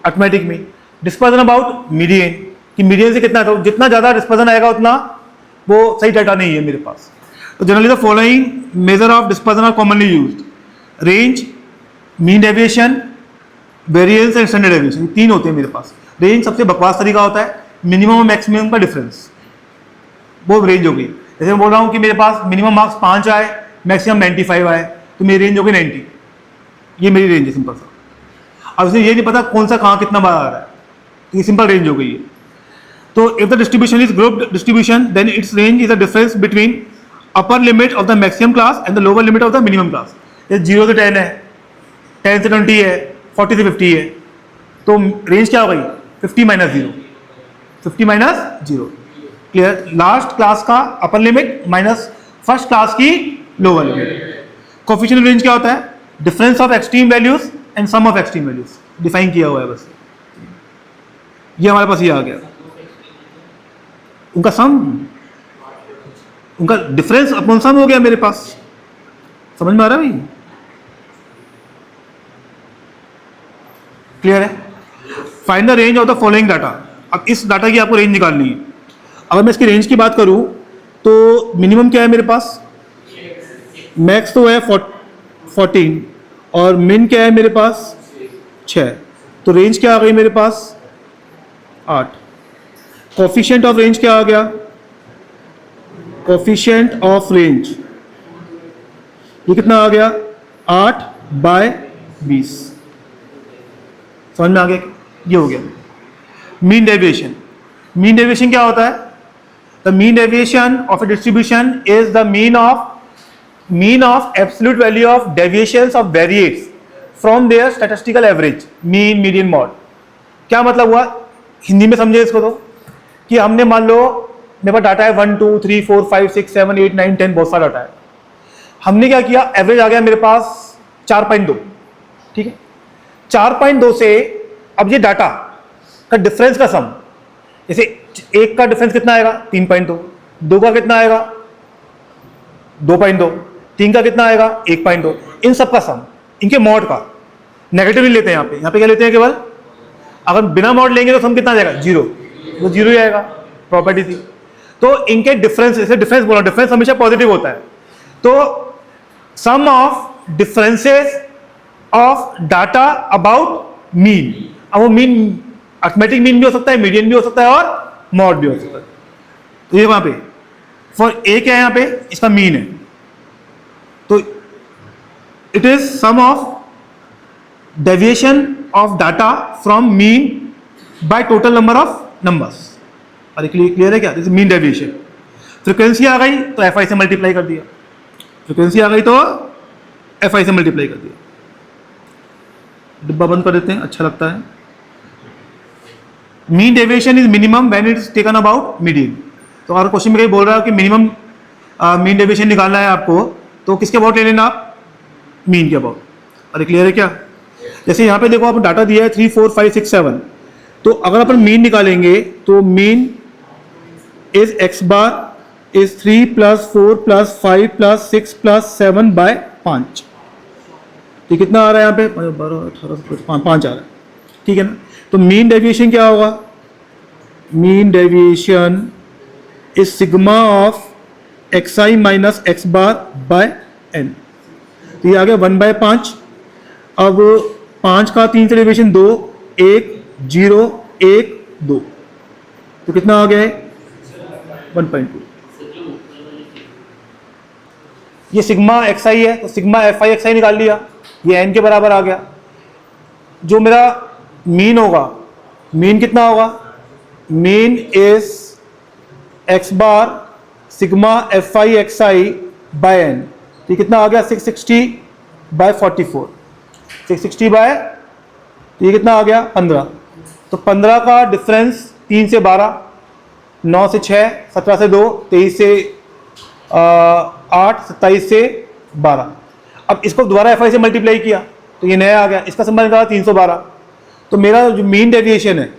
arithmetic mean, dispersion about median, कि मीडियन से कितना, तो जितना ज्यादा डिस्पर्जन आएगा उतना वो सही डाटा नहीं है मेरे पास। तो generally the following measure of dispersion are commonly used: range, mean deviation, variance and standard deviation. 3 होते हैं मेरे पास। रेंज सबसे बकवास तरीका होता है, मिनिमम और मैक्सिमम का डिफरेंस, वो रेंज हो गई। जैसे मैं बोल रहा हूँ कि मेरे पास मिनिमम मार्क्स 5 आए, मैक्सिमम 95 आए, तो मेरी रेंज हो गई 90। ये मेरी रेंज है सिंपल सा। अब इसे ये नहीं पता कौन सा कहाँ कितना बार आ रहा है, तो ये सिंपल रेंज हो गई है। तो if the distribution is grouped distribution, then its range is the difference between upper limit of the maximum class and the lower limit of the minimum class. ये 0 से 10 है, 10 से 20 है, 40 से 50 है, तो रेंज क्या हो गई? 50 minus 0, 50 minus 0। Clear? Last class का upper limit minus first class की लोअर लिमिट। कोफिशिएंट रेंज क्या होता है? Difference of extreme values and sum of extreme values, define किया हुआ है बस। ये हमारे पास ये आ गया, उनका सम, उनका डिफरेंस अपॉन सम हो गया मेरे पास। समझ में आ रहा है भाई? क्लियर है? Find the range of the following data. अब इस डाटा की आपको रेंज निकालनी है। अगर मैं इसकी रेंज की बात करूं तो मिनिमम क्या है मेरे पास? मैक्स तो है 14 और मिन क्या है मेरे पास? 6। तो रेंज क्या आ गई मेरे पास? 8। कोफिशिएंट ऑफ रेंज क्या आ गया? कोफिशिएंट ऑफ रेंज ये कितना आ गया? 8/20। समझ में आ गया? ये हो गया। Mean deviation. मीन डेविएशन क्या होता है? The mean deviation of a distribution is the mean of absolute value of deviations of variates from their statistical average, mean, median, mode. क्या मतलब हुआ? हिंदी में समझे इसको तो, कि हमने मान लो मेरे पास डाटा है 1 2 3 4 5 6 7 8 9 10, बहुत सारा डाटा है। हमने क्या किया? एवरेज आ गया मेरे पास 4.2, ठीक है। 4.2 से अब ये डाटा का डिफरेंस का सम, जैसे 1 का डिफरेंस कितना आएगा? 3.2, 2 का कितना आएगा? 2.2, 3 का कितना आएगा? 1.2। इन सब का सम, इनके मॉड का नेगेटिव नहीं लेते हैं यहाँ पे क्या लेते हैं केवल? अगर बिना मॉड लेंगे तो सम कितना आ जाएगा? 0, वो 0 ही आएगा, प्रॉपर्टी थी। तो इनके डिफरेंस, जैसे डिफरेंस बोला, डिफरेंस हमेशा पॉजिटिव होता है। तो sum of differences of data about mean, अब वो मीन अर्थमेटिक मीन भी हो सकता है, मीडियन भी हो सकता है और मॉड भी हो सकता है। तो ये वहां पे फॉर ए क्या है? यहाँ पे इसका मीन है, तो it is sum of deviation of data from mean by total number of numbers. अरे क्लियर है क्या? This mean deviation. फ्रिक्वेंसी आ गई तो एफ आई से मल्टीप्लाई कर दिया, फ्रिक्वेंसी आ गई तो एफ आई से मल्टीप्लाई कर दिया। डिब्बा बंद कर देते हैं, अच्छा लगता है। Mean deviation is minimum when it is taken about median. तो अगर क्वेश्चन में कहीं बोल रहा है कि मिनिमम मीन डेविएशन निकालना है आपको, तो किसके अबाउट ले लेना आप, मीन के अबाउट। अरे क्लियर है क्या? जैसे यहाँ पे देखो आप डाटा दिया है 3 4 5 6 7, तो अगर अपन मीन निकालेंगे तो mean is x bar is 3 + 4 + 5 + 6 + 7/5। तो कितना आ रहा है यहाँ पे, 12 18 5 आ रहा है, ठीक है ना। तो मीन डेविएशन क्या होगा, mean deviation is sigma of xi minus x bar by n। तो ये आ गया 1/5। अब 5 का 3 से डेविएशन 2 1 0 1 2, तो कितना आ गया है 1.2। ये सिग्मा xi है, तो सिग्मा fi xi निकाल लिया, ये n के बराबर आ गया। जो मेरा मीन होगा, मीन कितना होगा, mean is x bar sigma fi xi by n। तो ये कितना आ गया 660/44, 660 बाय, तो ये कितना आ गया 15। तो 15 का डिफरेंस 3 से 12, 9 से 6, 17 से 2, 23 से 8, 27 से 12। अब इसको दोबारा fi से मल्टीप्लाई किया तो ये नया आ गया, इसका संबंध निकाला 312। तो मेरा जो मीन डेविएशन है,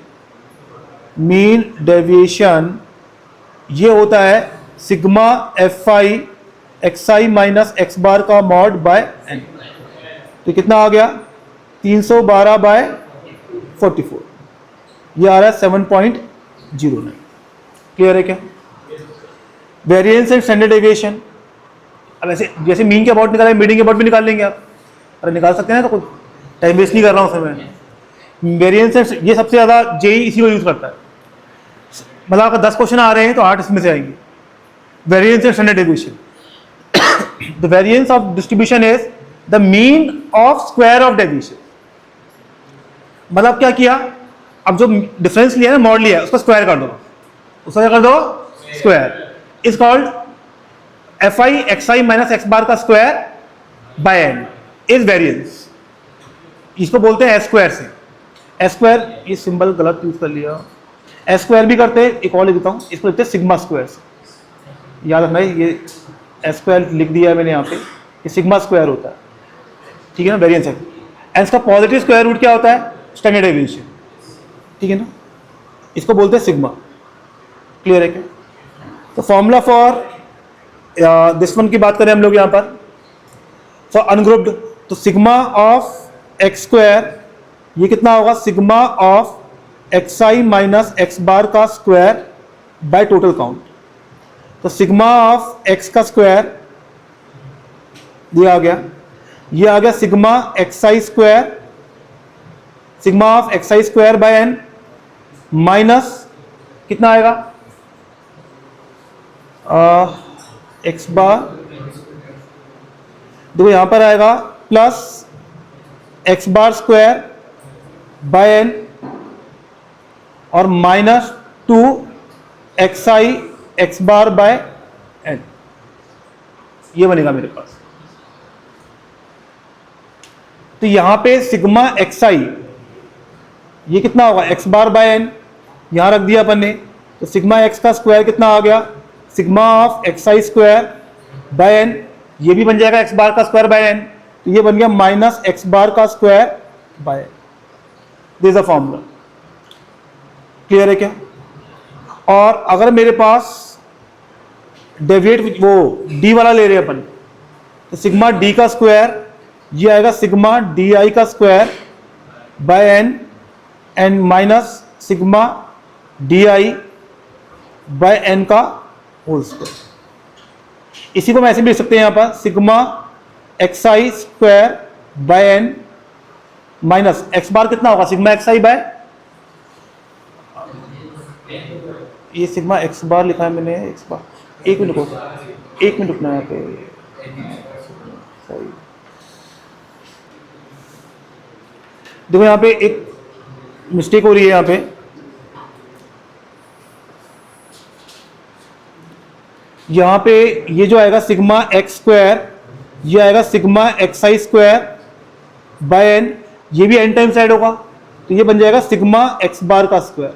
मीन डेविएशन ये होता है sigma fi xi minus x bar का मॉड बाय n। तो कितना आ गया 312/44, ये आ रहा है 7.09। क्लियर है क्या? Variance and standard deviation. अब ऐसे जैसे मीन के अबाउट निकाला, मीडियन के अबाउट भी निकाल लेंगे आप। अरे निकाल सकते हैं ना, तो कुछ टाइम वेस्ट नहीं कर रहा हूँ समय। वेरिएंस ये सबसे ज़्यादा जेई इसी को यूज़ करता है। मतलब अगर 10 क्वेश्चन आ रहे हैं तो 8 इसमें से आएंगे। Variance and standard deviation. The variance of distribution is the mean of square of deviation. मतलब क्या किया, अब जो डिफरेंस लिया ना, मॉड लिया, उसका स्क्वायर कर दो, उसका क्या कर दो, square. Is called fi xi minus x bar का square by n is variance. इसको बोलते हैं एस स्क्वायर से। एस स्क्वायर, ये सिंबल गलत यूज कर लिया, एस स्क्वायर भी करते हैं, एक और लिख देता हूँ, इसको लिखते हैं सिग्मा स्क्वायर से। याद रखना, ये एस स्क्वायर लिख दिया है मैंने यहाँ पे, ये सिग्मा स्क्वायर होता है, ठीक है ना, वेरिएंस है। एंड इसका पॉजिटिव स्क्वायर रूट क्या होता है, स्टैंडर्ड डेविएशन, ठीक है ना, इसको बोलते हैं सिग्मा। क्लियर है क्या? तो फॉर्मूला फॉर दिस वन की बात करें हम लोग यहाँ पर, फॉर अनग्रुप्ड, तो सिग्मा ऑफ एक्स स्क्वायर, ये कितना होगा, sigma of xi minus x bar का स्क्वायर बाय टोटल काउंट। तो सिग्मा ऑफ x का स्क्वायर ये आ गया, ये आ गया sigma xi square, sigma of xi square by n minus कितना आएगा, x बार, देखो यहां पर आएगा plus x bar square by n और minus 2xi x bar by n, ये बनेगा मेरे पास। तो यहां पे सिग्मा xi ये कितना होगा, x बार बाय n, यहां रख दिया अपन ने। तो सिग्मा x का स्क्वायर कितना आ गया, sigma of xi square by n, ये भी बन जाएगा x बार का स्क्वायर बाय n, तो ये बन गया माइनस x बार का square by n। This is a formula. Clear है क्या? और अगर मेरे पास डेविएट वो d वाला ले रहे हैं अपन, तो सिग्मा d का स्क्वायर ये आएगा सिग्मा di का square by n and minus sigma di by n का होल स्क्वायर। इसी को हम ऐसे भी लिख सकते हैं यहां पर, sigma xi square by n minus x बार कितना होगा, सिग्मा xi बाय, ये सिग्मा x बार लिखा है मैंने, x बार, एक मिनट रुको, एक मिनट रुकना यहाँ पे, देखो यहाँ पे एक मिस्टेक हो रही है यहाँ पे। यहाँ पे ये जो आएगा सिग्मा एक्स स्क्वायर, ये आएगा sigma x I square by n, ये भी एन टाइम्स ऐड होगा, तो ये बन जाएगा सिग्मा एक्स बार का स्क्वायर।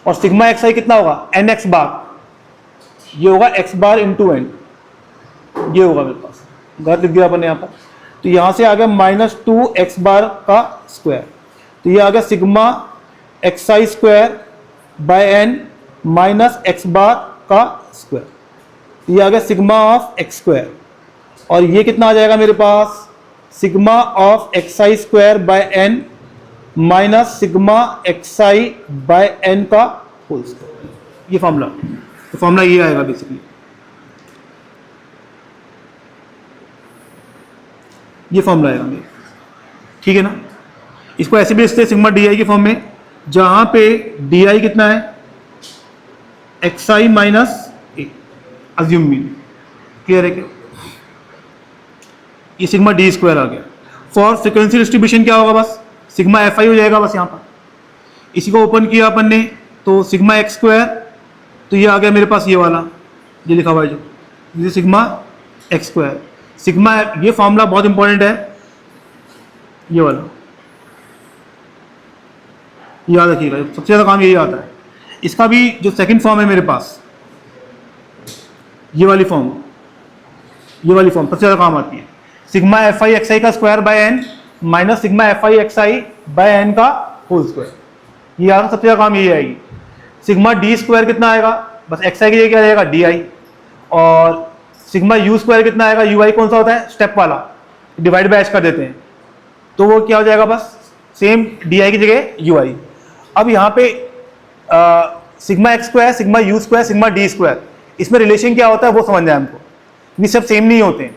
और सिग्मा एक्स आई कितना होगा, एन एक्स बार, ये होगा एक्स बार इंटू एन, ये होगा मेरे पास, गलत लिख दिया अपन ने यहाँ पर। तो यहाँ से आ गया माइनस 2 एक्स बार का स्क्वायर, तो ये आ गया sigma x I square by N minus x bar का स्क्वायर, तो ये आ गया सिग्मा ऑफ एक्स स्क्वायर। और ये कितना आ जाएगा मेरे पास, sigma of x I square by N minus sigma x I by N का होल स्क्वायर, ये फॉर्मूला, तो फॉर्मूला ये आएगा बेसिकली, ये फॉर्मूला आएगा मेरे, ठीक है ना। इसको ऐसे भी लिखते हैं सिग्मा डी आई के फॉर्म में, जहां पे डी आई कितना है, एक्स आई माइनस ए, अज्यूम मीन, क्लियर है क्या। ये सिग्मा डी स्क्वायर आ गया। फॉर फ्रीक्वेंसी डिस्ट्रीब्यूशन क्या होगा, बस सिग्मा एफ आई हो जाएगा बस यहाँ पर। इसी को ओपन किया अपन ने तो सिग्मा एक्स स्क्वायर, तो ये आ गया मेरे पास ये वाला, ये लिखा हुआ है जो, ये सिग्मा एक्स स्क्वायर। सिग्मा, ये फॉर्मूला बहुत इंपॉर्टेंट है, ये वाला याद रखिएगा, सबसे ज़्यादा काम यही आता है। इसका भी जो सेकंड फॉर्म है मेरे पास, ये वाली फॉर्म, ये वाली फॉर्म सबसे ज़्यादा काम आती है, sigma F i x i का square by N minus sigma F i x I by N का होल स्क्वायर, ये यार सबसे ज़्यादा काम यही आएगी। सिग्मा डी स्क्वायर कितना आएगा, बस एक्स आई की जगह क्या आएगा, डी आई, और सिग्मा यू स्क्वायर कितना आएगा, यू आई कौन सा होता है, स्टेप वाला, डिवाइड बाय एच कर देते हैं, तो वो क्या हो जाएगा, बस सेम डी आई की जगह यू आई। अब यहाँ पे sigma x square, sigma u square, sigma D square, इसमें रिलेशन क्या होता है वो समझना है हमको, ये सब सेम नहीं होते हैं।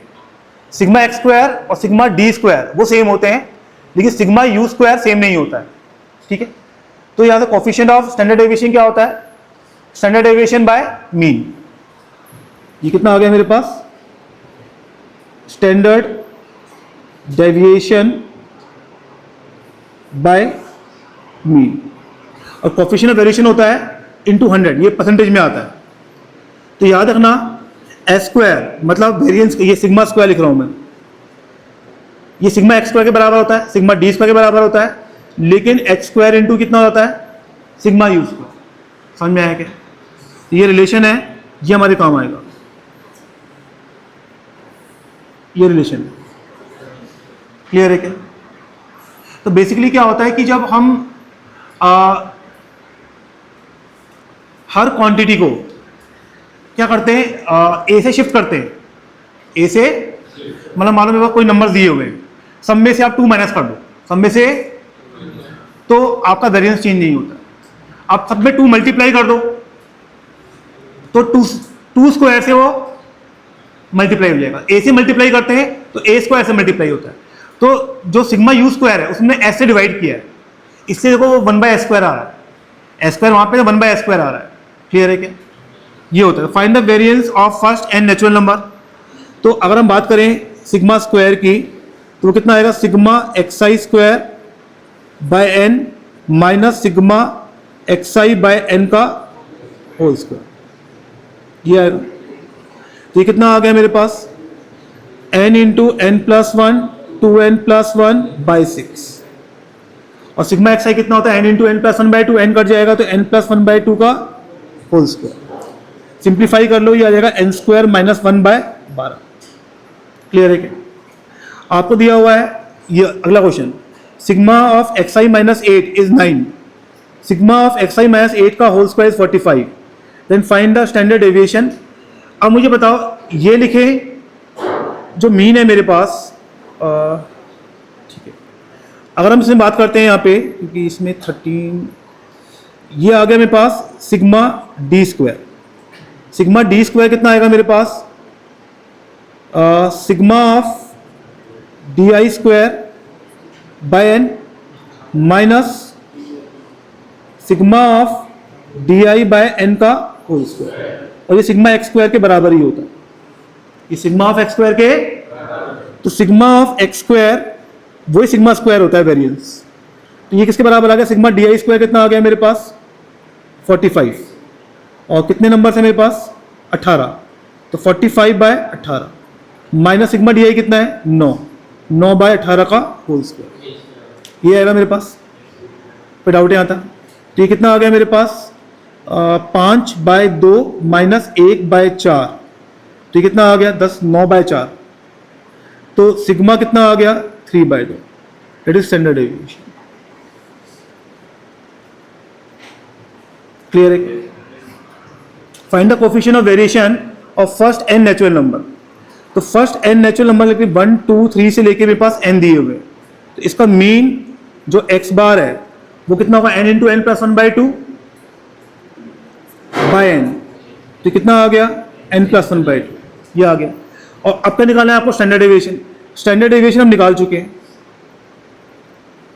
सिग्मा एक्स स्क्वायर और सिग्मा डी स्क्वायर वो सेम होते हैं, लेकिन सिग्मा यू स्क्वायर सेम नहीं होता है, ठीक है। तो यहाँ से कोफिशिएंट ऑफ स्टैंडर्ड डेविएशन क्या होता है, स्टैंडर्ड डेविएशन बाय मीन, ये कितना आ गया मेरे पास, स्टैंडर्ड डेविएशन बाय मीन, और कोफिशिएंट ऑफ वेरिएशन होता है इनटू 100, ये परसेंटेज में आता है। तो याद रखना एस स्क्वायर मतलब वेरिएंस, ये सिग्मा स्क्वायर लिख रहा हूं मैं, ये सिग्मा एक्स स्क्वायर के बराबर होता है, सिग्मा डी स्क्वायर के बराबर होता है, लेकिन एक्स स्क्वायर इंटू कितना होता है, सिग्मा यू स्क्वायर। समझ में आया क्या, ये रिलेशन है, ये हमारे काम आएगा, ये रिलेशन है, क्लियर है क्या। तो बेसिकली क्या होता है कि जब हम हर क्वांटिटी को क्या करते हैं, ए से शिफ्ट करते हैं, ए से मतलब मानो मेरे पास कोई नंबर दिए हुए हैं, सब में से आप 2 माइनस कर दो, सब में से, तो आपका वेरिएंस चेंज नहीं होता। आप सब में 2 मल्टीप्लाई कर दो तो 2 स्क्वायर से वो मल्टीप्लाई हो जाएगा, ए से मल्टीप्लाई करते हैं तो ए स्क्वायर से मल्टीप्लाई होता है। तो जो सिग्मा यू स्क्वायर है उसने एस से डिवाइड किया है, इससे देखो वो 1/s स्क्वायर आ रहा है, एस स्क्वायर वहां पे 1/s स्क्वायर आ रहा है, क्लियर है क्या। ये होता है find the variance of first n natural number. तो अगर हम बात करें सिग्मा स्क्वायर की, तो कितना आएगा, sigma x I square by N minus sigma x I by N का होल स्क्वायर, ये आएगा। तो ये कितना आ गया मेरे पास, n into N plus 1 2n plus 1 by 6, और सिग्मा एक्स आई कितना होता है, n into N plus 1 by 2, n cut जाएगा तो n प्लस 1 बाई 2 का होल स्क्वायर। सिंप्लीफाई कर लो, ये आ जाएगा n square minus 1 by 12, clear है क्या। आपको दिया हुआ है ये अगला question, sigma of x I minus 8 is 9, sigma of x I minus 8 का whole square is 45, then find the standard deviation. अब मुझे बताओ, ये लिखे जो मीन है मेरे पास, ठीक है, अगर हम इसमें बात करते हैं यहाँ पे, क्योंकि इसमें 13, ये आ गया मेरे पास sigma D square, sigma D square कितना आएगा मेरे पास, sigma of D I square by N minus sigma of D I by N का होल स्क्वायर, और ये सिग्मा एक्स स्क्वायर के बराबर ही होता है, ये सिग्मा ऑफ एक्स स्क्वायर के, तो सिग्मा ऑफ एक्स स्क्वायर वही सिग्मा स्क्वायर होता है वेरिएंस। तो ये किसके बराबर आ गया, सिग्मा डी आई स्क्वायर कितना आ गया मेरे पास 45, और कितने नंबर है मेरे पास 18, तो 45/18 माइनस सिग्मा डी आई कितना है 9/18 का होल स्क्वायर, ये आएगा मेरे पास। कोई डाउट है यहाँ तक? तो ये कितना आ गया मेरे पास 5/2 माइनस 1/4, तो ये कितना आ गया 10, 9/4, तो सिग्मा कितना आ गया 3/2, it is standard deviation. Clear है? Find the coefficient of variation of first n natural number. तो फर्स्ट n नेचुरल नंबर लेके 1 2 3 से लेके मेरे पास n दिए हुए, तो इसका मीन जो x बार है वो कितना होगा n into n plus 1/2 by n, तो कितना आ गया n प्लस 1/2, ये आ गया। और अब क्या निकालना है आपको स्टैंडर्ड डेविएशन। स्टैंडर्ड डेविएशन हम निकाल चुके हैं,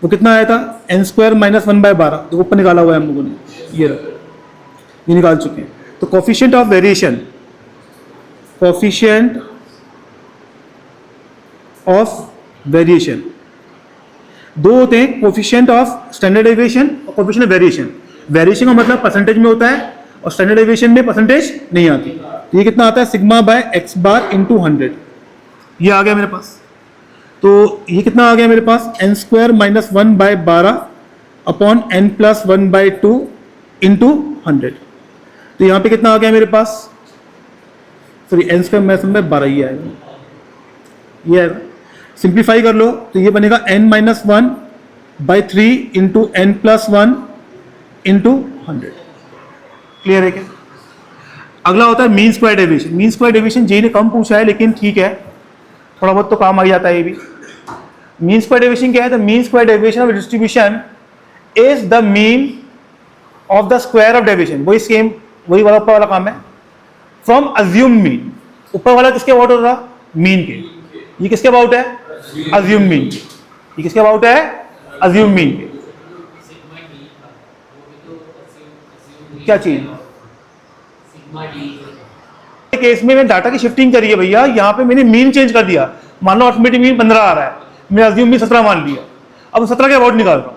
वो कितना आया था n² माइनस 1/12, तो ऊपर निकाला हुआ है हम लोगों ने, ये निकाल चुके हैं। तो coefficient of variation, coefficient of variation दो होते हैं, कोफिशिएंट ऑफ स्टैंडर्ड डेविएशन और कोफिशिएंट ऑफ वेरिएशन। वेरिएशन का मतलब परसेंटेज में होता है और स्टैंडर्ड डेविएशन में परसेंटेज नहीं आती। तो ये कितना आता है sigma bye x bar into 100, ये आ गया मेरे पास। तो ये कितना आ गया मेरे पास n² minus 1/12 upon n plus 1/2 into 100। तो यहाँ पे कितना आ गया मेरे पास, सॉरी n² माइनस 1/12, ये आएगा, ये आएगा। सिंप्लीफाई कर लो तो ये बनेगा n-1/3 into n plus 1 into 100। Clear है क्या? अगला होता है mean square deviation. Mean square deviation जे ने कम पूछा है, लेकिन ठीक है थोड़ा बहुत तो काम आ जाता है ये भी। मीन स्क्वायर डेविएशन क्या है? The mean square deviation of distribution is the mean of the square of deviation. वही सेम, वही वाला ऊपर वाला काम है। फ्रॉम अज्यूम मीन, ऊपर वाला किसके अबाउट हो रहा? मीन के। ये किसके अबाउट है? अज्यूम मीन के। ये किसके अबाउट है? अज्यूम मीन के। क्या चीज? केस में मैंने डाटा की शिफ्टिंग करी है भैया, यहाँ पे मैंने मीन चेंज कर दिया। मान लो अर्थमेटिक मीन 15 आ रहा है, मैं अज्यूम मीन 17 मान लिया, अब 17 के अबाउट निकाल रहा हूँ,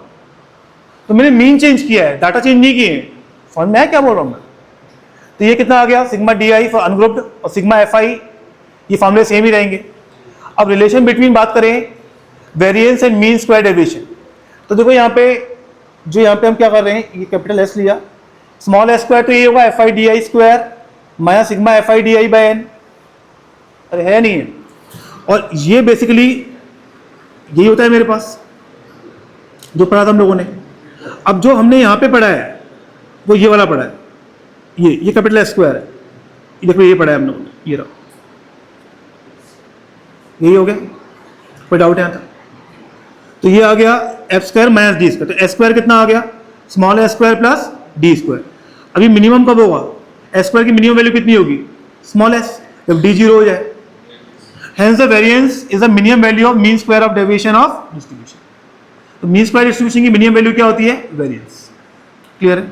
तो मैंने मीन चेंज किया है, डाटा चेंज नहीं किए। फॉर्म में है क्या बोल रहा हूँ मैं? तो ये कितना आ गया sigma D I for ungrouped और सिग्मा एफ आई, ये फॉर्मूले सेम ही रहेंगे। अब रिलेशन बिटवीन बात करें variance and mean square deviation, तो देखो यहाँ पे हम क्या कर रहे हैं, ये कैपिटल एस लिया, स्मॉल एस स्क्वायर, तो ये होगा f I D I square minus sigma F I D I by n. अरे है नहीं है? और ये बेसिकली यही होता है मेरे पास जो पढ़ा था हम लोगों ने। अब जो हमने यहाँ पे पढ़ा है वो ये वाला पढ़ा है, ये कैपिटल एस स्क्वायर है, ये देखो ये पढ़ा है हम लोगों ने, ये रहा, यही हो गया। कोई डाउट है यहाँ तक? तो ये आ गया F square minus D square, तो एस स्क्वायर कितना आ गया small s square plus D square. अभी मिनिमम कब होगा? एस स्क्वायर की मिनिमम वैल्यू कितनी होगी? स्मॉल एस, जब डी 0 हो जाए। Hence the variance is the minimum value of mean square of deviation of distribution. तो मीन स्क्वायर डिस्ट्रीब्यूशन की मिनिमम वैल्यू क्या होती है? वेरिएंस। क्लियर है?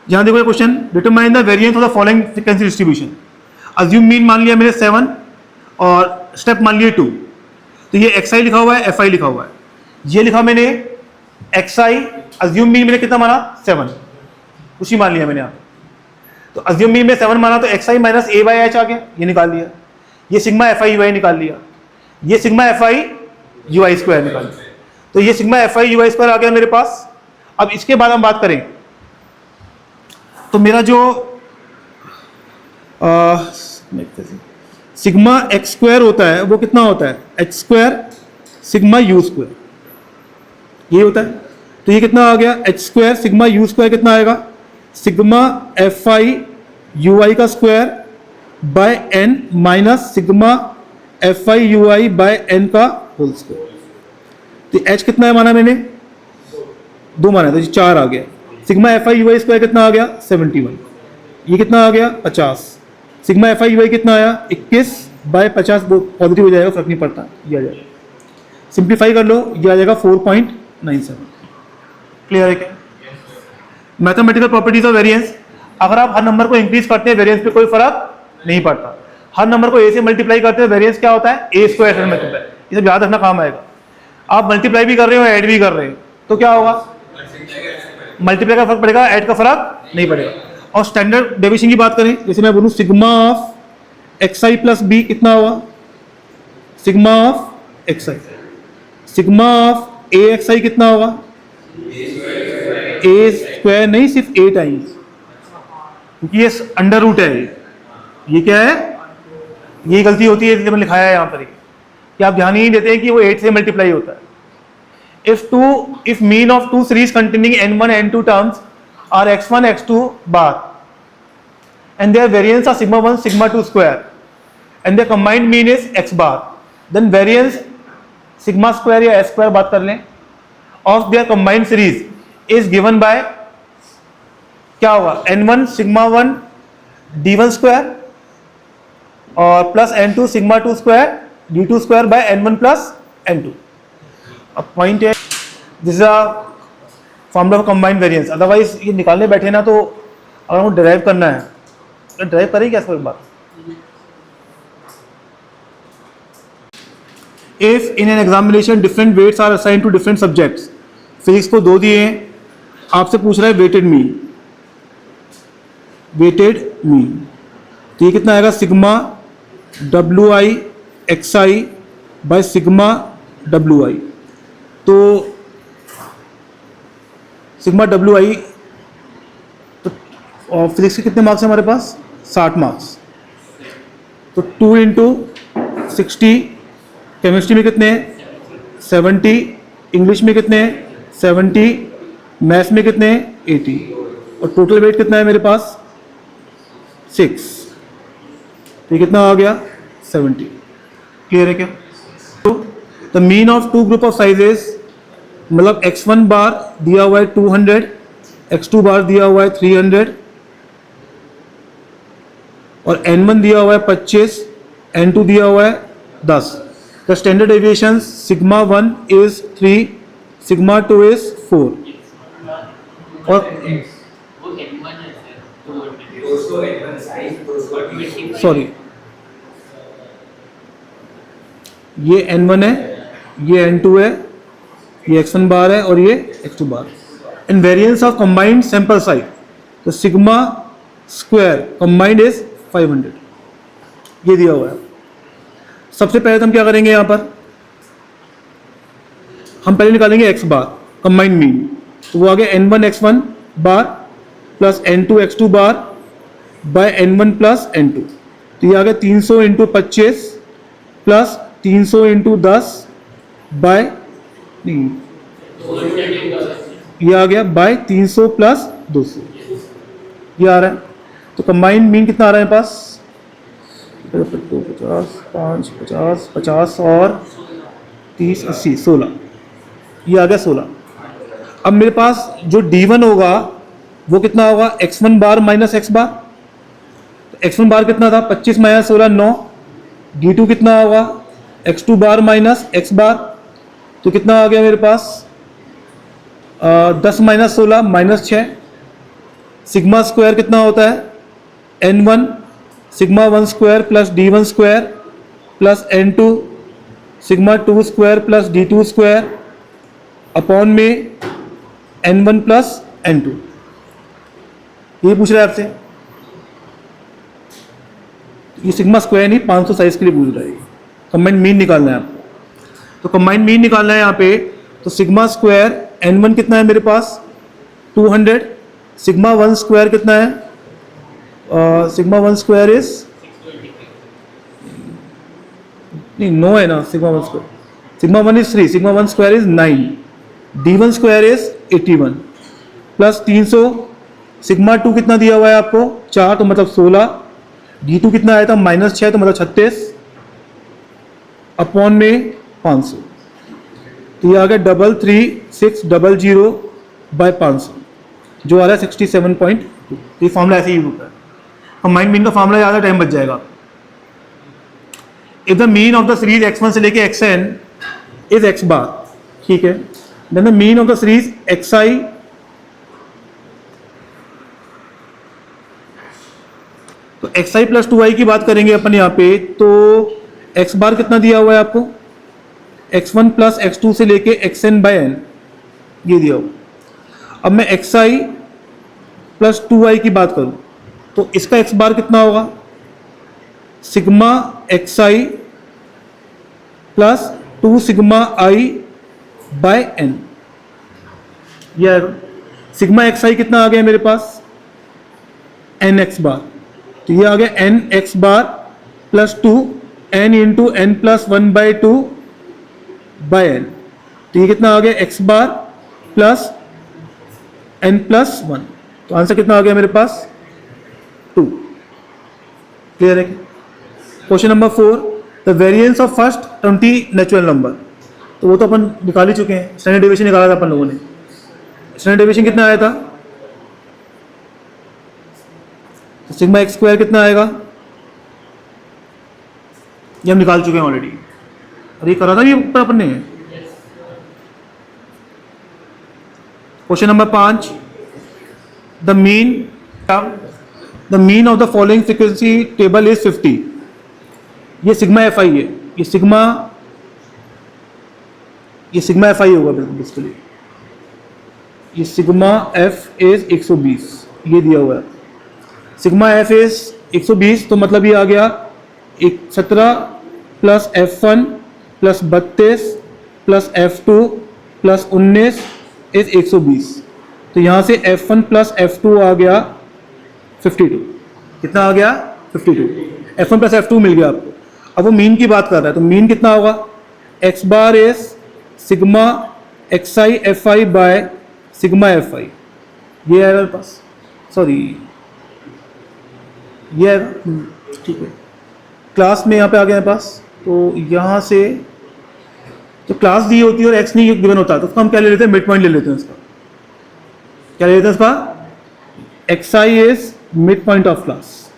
यहाँ देखो question, determine the variance of the following frequency distribution. Assume mean मान लिया मैंने 7 और स्टेप मान लिए 2, तो ये xi लिखा हुआ है, fi लिखा हुआ है, ये लिखा मैंने xi, अज्यूम मीन मैंने कितना माना 7, उसी मान लिया मैंने यहाँ। तो अज्यूम मीन में 7 माना तो xi minus a by h आ गया, ये निकाल लिया। ये सिग्मा fi ui निकाल लिया, ये सिग्मा fi ui स्क्वायर निकाल लिया, तो ये सिग्मा fi ui स्क्वायर आ गया मेरे पास। अब इसके बाद हम बात करें तो मेरा जो सिग्मा एक्स स्क्वायर होता है वो कितना होता है? X square sigma u square, ये होता है। तो ये कितना आ गया x square sigma u square, कितना आएगा sigma F I you i का square by N minus sigma F I you i by N का होल स्क्वायर। तो एच कितना है माना मैंने? 2 माना, तो 4 आ गया। Sigma F I you I square कितना आ गया? 71। ये कितना आ गया? 50। Sigma F I you I कितना आया? 21/50, पॉजिटिव हो जाएगा, फर्क नहीं पड़ता, ये आ जाएगा। सिंप्लीफाई कर लो, ये आ जाएगा 4.97। क्लियर है क्या? मैथमेटिकल प्रॉपर्टीज ऑफ वेरिएंस, अगर आप हर नंबर को इंक्रीज करते हैं वेरिएंस पे कोई फर्क नहीं पड़ता। हर नंबर को ए से मल्टीप्लाई करते हैं वेरिएंस क्या होता है? ए स्क्वायर से मल्टीप्लाई। ये सब याद रखना काम आएगा। आप मल्टीप्लाई भी कर रहे हो ऐड भी कर रहे हो तो क्या होगा? मल्टीप्लाई का फर्क पड़ेगा, ऐड का फर्क नहीं पड़ेगा। और स्टैंडर्ड डेविएशन की बात करें, जैसे मैं बोलूँ sigma of x I plus B कितना हुआ, sigma of x I, sigma of A X आई कितना होगा, ए स्क्वायर नहीं, सिर्फ ए टाइम्स, क्योंकि ये अंडर रूट है। ये क्या है, ये गलती होती है, मैंने लिखाया है यहाँ पर कि आप ध्यान ही नहीं देते हैं कि वो 8 से मल्टीप्लाई होता है। if mean of two series containing n1 n2 terms are x1 x2 bar and their variance are sigma 1 sigma 2 square and their combined mean is x bar, then variance sigma square या s square बात कर लें of their combined series is given by क्या होगा, n1 sigma 1 d1 square और plus n2 sigma 2 square d2 square by n1 plus n2। अब point है, this is a formula of combined variance. Otherwise ये निकालने बैठे ना तो अगर हमको डिराइव करना है तो डिराइव करें क्या इसको एक बार। If in an examination different weights are assign to different subjects, physics को 2 दिए हैं, आपसे पूछ रहा है वेटेड मीन, वेटेड मीन, तो ये कितना आएगा, sigma W I x I by sigma W I. तो सिग्मा डब्ल्यू आई, तो फिजिक्स के कितने मार्क्स हैं हमारे पास, 60 मार्क्स, तो 2 इंटू 60, केमिस्ट्री में कितने हैं 70, इंग्लिश में कितने हैं 70, मैथ्स में कितने हैं 80, और टोटल वेट कितना है मेरे पास 6, तो ये कितना आ गया 70। क्लियर है क्या। तो the mean of two group of sizes, मतलब x1 बार दिया हुआ है 200, x2 बार दिया हुआ है 300 और n1 दिया हुआ है 25, n2 दिया हुआ है 10। The standard deviation sigma 1 is 3, sigma 2 is 4 और सॉरी ये n1 है, ये n2 है, ये x1 बार है और ये x2 bar. In variance of combined sample size, तो सिग्मा स्क्वायर कंबाइंड इज 500, ये दिया हुआ है। सबसे पहले तो हम क्या करेंगे, यहाँ पर हम पहले निकालेंगे x बार कंबाइंड मीन, तो वो आ गया n1 x1 बार प्लस n2 x2 बार बाय n1 प्लस n2, तो ये आ गया 300 इंटू 25 प्लस 300 इंटू 10 बाय नहीं, ये आ गया बाय 300 प्लस 200, ये आ रहा है। तो कंबाइंड मीन कितना आ रहा है पास, 50, 5, 50, 50 और 30, 80, 16, ये आ गया 16। अब मेरे पास जो D1 होगा वो कितना होगा, x1 बार माइनस x बार, तो x1 बार कितना था 25 माइनस 16 9, D2 कितना होगा x2 बार माइनस x बार, तो कितना आ गया मेरे पास 10 माइनस 16 माइनस 6। सिग्मा स्क्वायर कितना होता है n1 sigma 1 square plus d1 square plus n2 sigma 2 square plus d2 square upon में n1 प्लस n2। ये पूछ रहा है आपसे, ये सिग्मा स्क्वायर नहीं 500 साइज के लिए पूछ रहा है, कंबाइंड मीन निकालना है आपको। तो कंबाइंड मीन निकालना है यहाँ पे, तो सिग्मा स्क्वायर n1 कितना है मेरे पास 200, सिग्मा 1 स्क्वायर कितना है, सिग्मा 1 स्क्वायर इज नहीं 9 है ना, sigma 1 square, sigma 1 is 3, sigma 1 square is 9, d1 square is 81 plus 300, sigma 2 कितना दिया हुआ है आपको 4, तो मतलब 16, d2 कितना आया था माइनस 6, तो मतलब 36 अपॉन में 500, तो ये आ गया 33600 बाय 500 जो आ रहा है 67.2। ये फॉर्मूला ऐसे ही होता है। कंबाइंड मीन का फॉर्मूला ज़्यादा टाइम बच जाएगा। If the mean of the series x1 से लेके xn इज x बार, ठीक है, then the mean of the series xi तो xi प्लस 2i की बात करेंगे अपन यहाँ पे, तो x बार कितना दिया हुआ है आपको x1 प्लस x2 से लेके xn बाय n, ये दिया हुआ। अब मैं xi प्लस 2i की बात करूँ तो इसका एक्स बार कितना होगा, sigma x I plus 2 sigma I by n. ये सिग्मा एक्स आई कितना आ गया मेरे पास, एन एक्स बार, तो ये आ गया N X bar plus 2 N into N plus 1/2 by N. तो ये कितना आ गया, X bar plus N plus 1। तो आंसर कितना आ गया मेरे पास, 2। क्लियर है? Question number 4, the variance of first 20 natural number. तो वो तो अपन निकाल ही चुके हैं, स्टैंडर्ड डेविएशन निकाला था अपन लोगों ने। स्टैंडर्ड डेविएशन कितना आया था, तो सिग्मा एक्स स्क्वायर कितना आएगा, ये हम निकाल चुके हैं ऑलरेडी, और ये करा था भी ऊपर अपन ने। Question number 5, the mean of the following frequency table is 50। ये सिग्मा एफ आई है, ये सिग्मा एफ आई होगा बेसिकली। ये सिग्मा एफ इज 120, ये दिया हुआ है। सिग्मा एफ इज 120, तो मतलब ये आ गया 17 plus F1 plus 32 plus F2 plus 19 is 120। तो यहाँ से F1 प्लस F2 आ गया 52। कितना आ गया, 52। F1 प्लस F2 मिल गया आपको। अब वो मीन की बात कर रहा है, तो मीन कितना होगा, x bar is sigma x I F I by sigma F I. ये आएगा मेरे पास, सॉरी ये आएगा, ठीक है। क्लास में यहाँ पे आ गया मेरे पास, तो यहाँ से तो क्लास दी होती है और एक्स नहीं गिवन होता, तो उसको हम क्या ले लेते हैं, मिड पॉइंट ले लेते हैं इसका। क्या ले लेते हैं इसका, x I is mid point of class.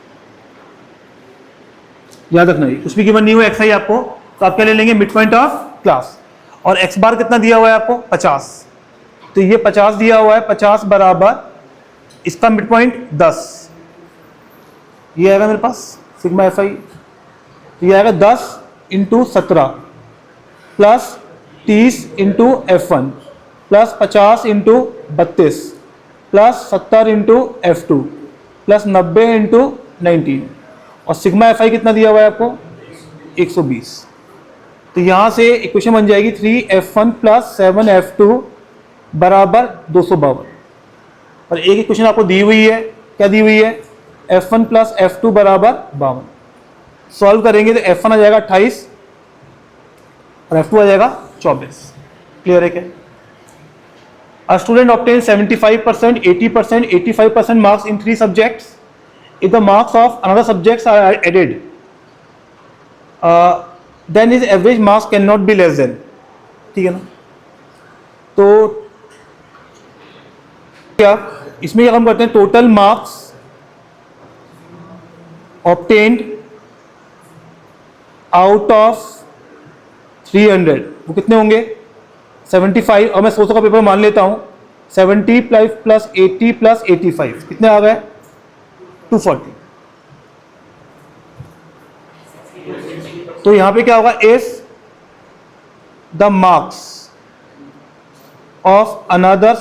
याद रखना, ये कुछ भी गिवन नहीं हुआ एक्स आई आपको, तो आप क्या ले लेंगे, मिड पॉइंट ऑफ क्लास। और एक्स बार कितना दिया हुआ है आपको, 50। तो ये 50 दिया हुआ है, 50 बराबर इसका मिड पॉइंट 10। ये आएगा मेरे पास सिग्मा एफ आई, तो ये आएगा 10 into 17 plus 30 into F1 plus 50 into 32 plus 70 into F2 plus 90 into 19। और सिग्मा एफ आई कितना दिया हुआ है आपको, 120। तो यहाँ से इक्वेशन बन जाएगी 3F1 प्लस 7F2 बराबर 252। और एक इक्वेशन आपको दी हुई है, क्या दी हुई है, F1 प्लस F2 बराबर 52। सॉल्व करेंगे तो F1 आ जाएगा 28 और F2 आ जाएगा 24। क्लियर है क्या? A student obtains 75%, 80%, 85% marks in 3 subjects. If the marks of another subjects are added, then his average marks cannot be less than। ठीक है ना? तो क्या इसमें हम करते हैं, total marks obtained out of 300 वो कितने होंगे, 75। और मैं 100 का पेपर मान लेता हूं, 70 प्लस 80 प्लस 85 कितने आ गए, 240। तो यहां पे क्या होगा, if the marks of another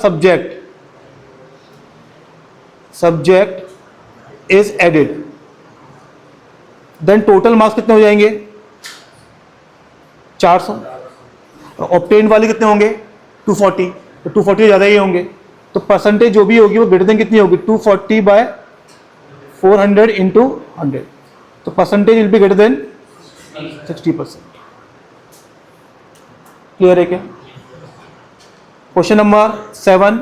subject is added, then total marks कितने हो जाएंगे, 400। ऑब्टेन वाले कितने होंगे, 240। तो 240 ज़्यादा ही होंगे, तो परसेंटेज जो भी होगी वो ग्रेटर देन कितनी होगी, 240 बाय 400 इंटू 100। तो percentage will be greater than 60%। Clear है क्या? Question number 7,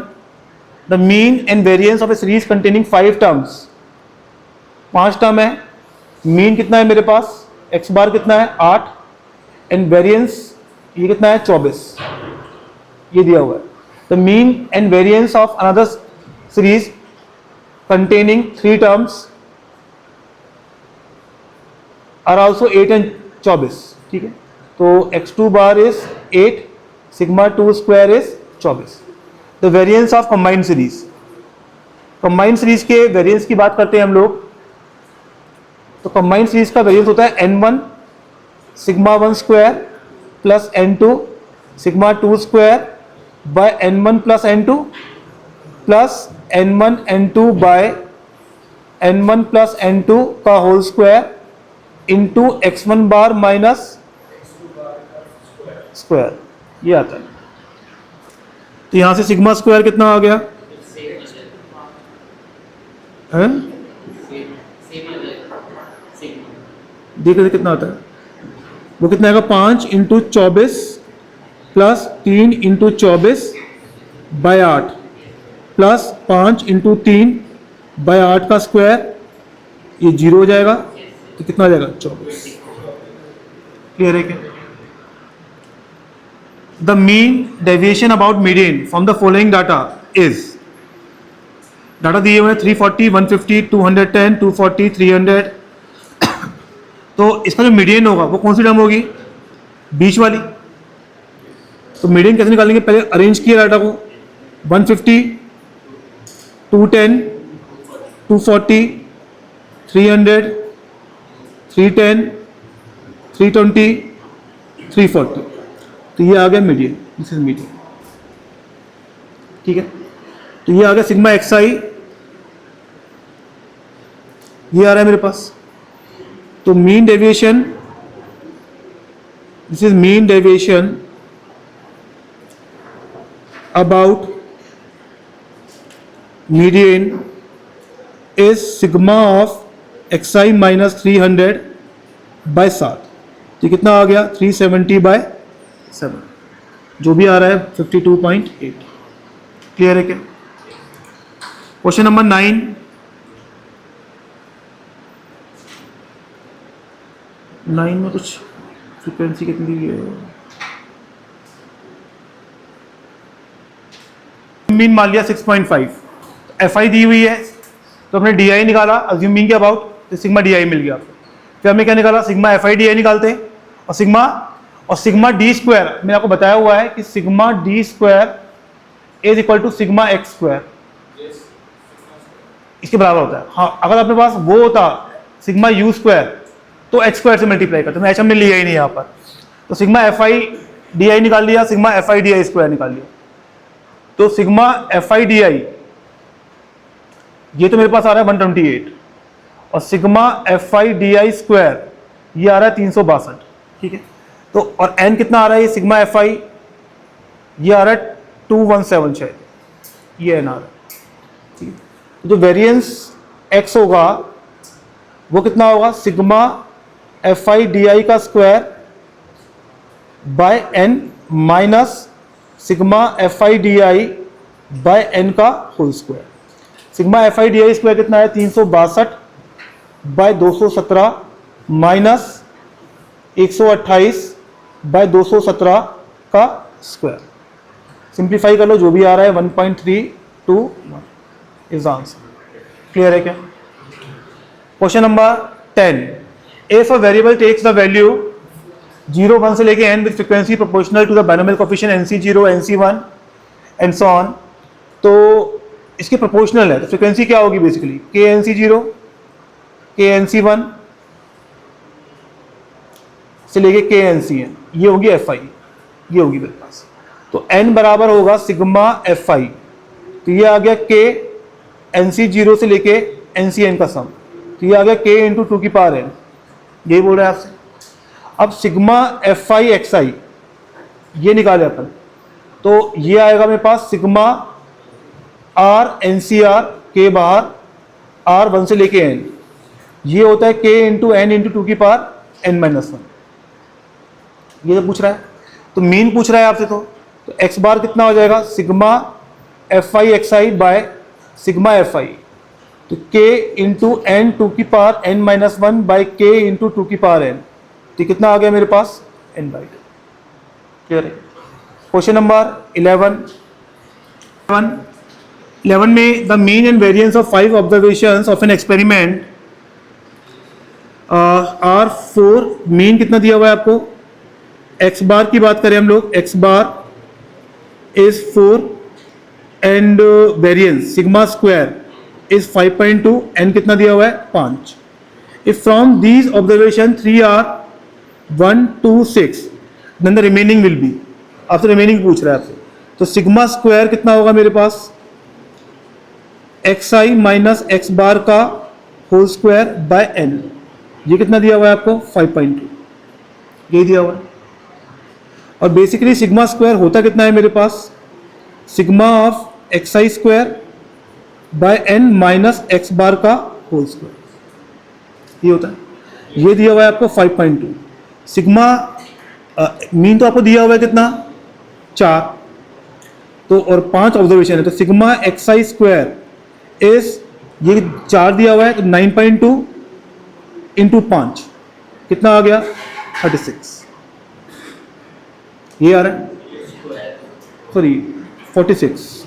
the mean and variance of a series containing 5 terms. 5 term है, मीन कितना है मेरे पास, एक्स बार कितना है 8, एंड वेरिएंस ये कितना है 24, ये दिया हुआ है। The mean and variance of another series containing 3 terms are also 8 and 24। ठीक है, तो x2 bar is 8, sigma 2 square is 24। The variance of combined series, combined series के वेरिएंस की बात करते हैं हम लोग। तो कंबाइंड सीरीज का वेरिएंस होता है n1 sigma 1 square plus n2 sigma 2 square by n1 plus n2 plus n1 n2 by n1 plus n2 का whole square into x1 bar minus square, ये आता है। तो यहां से सिग्मा स्क्वायर कितना आ गया है, देखिए कितना आता है, वो कितना आएगा 5 into 24 plus 3 into 24 by 8 plus 5 into 3 by 8 का स्क्वायर, ये 0 हो जाएगा, तो कितना आ जाएगा 24। क्लियर है क्या? The mean deviation about median from the following data is, data दिए हुए हैं 340, 150, 210, 240, 300। तो इसका जो मीडियन होगा वो कौन सी टर्म होगी, बीच वाली। तो मीडियन कैसे निकालेंगे, पहले अरेंज किया डाटा को, 150, 210, 240, 300, 310, 320, 340, तो ये आ गया मीडियन, दिस इज मीडियन। ठीक है, तो ये आ गया सिग्मा एक्स आई, ये आ रहा है मेरे पास। तो mean deviation, this is mean deviation about median is sigma of x I minus 300 by 7, तो कितना आ गया 370 बाय 7, जो भी आ रहा है 52.8। क्लियर है क्या? क्वेश्चन नंबर 9, में कुछ फ्रीक्वेंसी कितनी है, मीन मान लिया 6.5, एफ आई दी हुई है तो हमने डी आई निकाला, अज्यूम मीन के अबाउट, तो सिग्मा डी आई मिल गया। फिर हमने क्या निकाला, sigma F I D I निकालते हैं, और सिग्मा डी स्क्वायर मैंने आपको बताया हुआ है कि sigma D square is equal to sigma x square, इसके बराबर होता है। हाँ, अगर अपने पास वो होता सिग्मा यू स्क्वायर तो एक्स स्क्वायर से मल्टीप्लाई करते, मैं एच हमने लिया ही नहीं यहाँ पर। तो sigma F I D I निकाल लिया, sigma F I D I square निकाल लिया। तो sigma F I D I ये तो मेरे पास आ रहा है 128, और sigma F I D I square ये आ रहा है 362। ठीक है, तो और एन कितना आ रहा है, ये सिग्मा एफ आई ये आ रहा है 217 शायद, ये एन आ रहा है। ठीक है, तो जो वेरिएंस एक्स होगा वो कितना होगा, sigma F I D I का square by N minus sigma F I D I by N का whole square. Sigma F I D I square कितना है 362 बाय 217 माइनस 128 बाय 217 का स्क्वायर। सिंप्लीफाई कर लो, जो भी आ रहा है 1.321 इज आंसर। क्लियर है क्या? Question number 10, if a variable takes the value 0, 1 से लेके n with frequency proportional to the binomial coefficient NC0, NC1 and so on, तो इसके प्रोपोर्शनल है, तो फ्रीक्वेंसी क्या होगी बेसिकली, KNC0, KNC1 से लेके KNCn, ये होगी FI, ये होगी मेरे पास। तो n बराबर होगा सिग्मा FI, तो ये आ गया K NC0 से लेके NCn का सम, तो ये आ गया K इंटू 2 की पावर n, यही बोल रहा है आपसे। अब सिग्मा FI XI ये निकाले अपन, तो ये आएगा मेरे पास सिग्मा R NCR के बाहर R 1 से लेके n, ये होता है K इंटू n इंटू 2 की पावर n माइनस 1, ये तो पूछ रहा है। तो मीन पूछ रहा है आपसे, तो x बार कितना हो जाएगा, sigma FI XI by sigma FI, तो K इंटू n 2 की power n minus 1 by K into 2 की पावर n, तो कितना आ गया मेरे पास n बाई 2। क्लियर है? क्वेश्चन नंबर 11 में the mean and variance of 5 observations of an experiment are 4। Mean कितना दिया हुआ है आपको, x बार की बात करें हम लोग, x bar is 4 and variance sigma square is 5.2, n कितना दिया हुआ है 5। If from these observation 3 are 1 2 6 then the remaining will be, आपसे रिमेनिंग पूछ रहा है आपसे। तो सिग्मा स्क्वायर कितना होगा मेरे पास, एक्स आई माइनस एक्स बार का होल स्क्वायर बाय एन। ये कितना दिया हुआ है आपको 5.2, ये दिया हुआ है। और बेसिकली सिग्मा स्क्वायर होता कितना है मेरे पास, sigma of x I square by N minus x bar का होल स्क्वायर, ये होता है। ये दिया हुआ है आपको 5.2। सिग्मा मीन तो आपको दिया हुआ है कितना 4, तो और 5 ऑब्जर्वेशन है, तो sigma x I square is, ये 4 दिया हुआ है तो 9.2 इंटू 5 कितना आ गया 36, ये आ रहा है, सॉरी 46,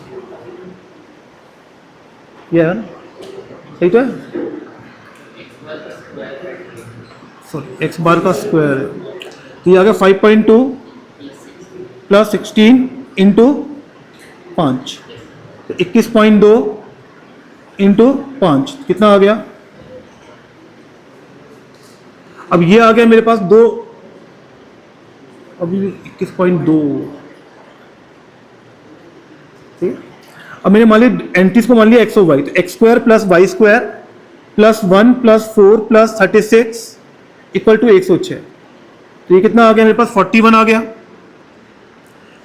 ये है ना, सही तो है, सॉरी एक्स बार का स्क्वायर है, तो ये आ गया 5.2 प्लस 16 इंटू 5, तो 21.2 इंटू 5 कितना आ गया। अब ये आ गया मेरे पास 2, अभी 21.2, ठीक है। अब मैंने मान लिया एंटीज को मान लिया एक्स और वाई, तो x square plus y square plus 1 plus 4 plus 36 equal to 106, तो ये कितना आ गया मेरे पास 41 आ गया।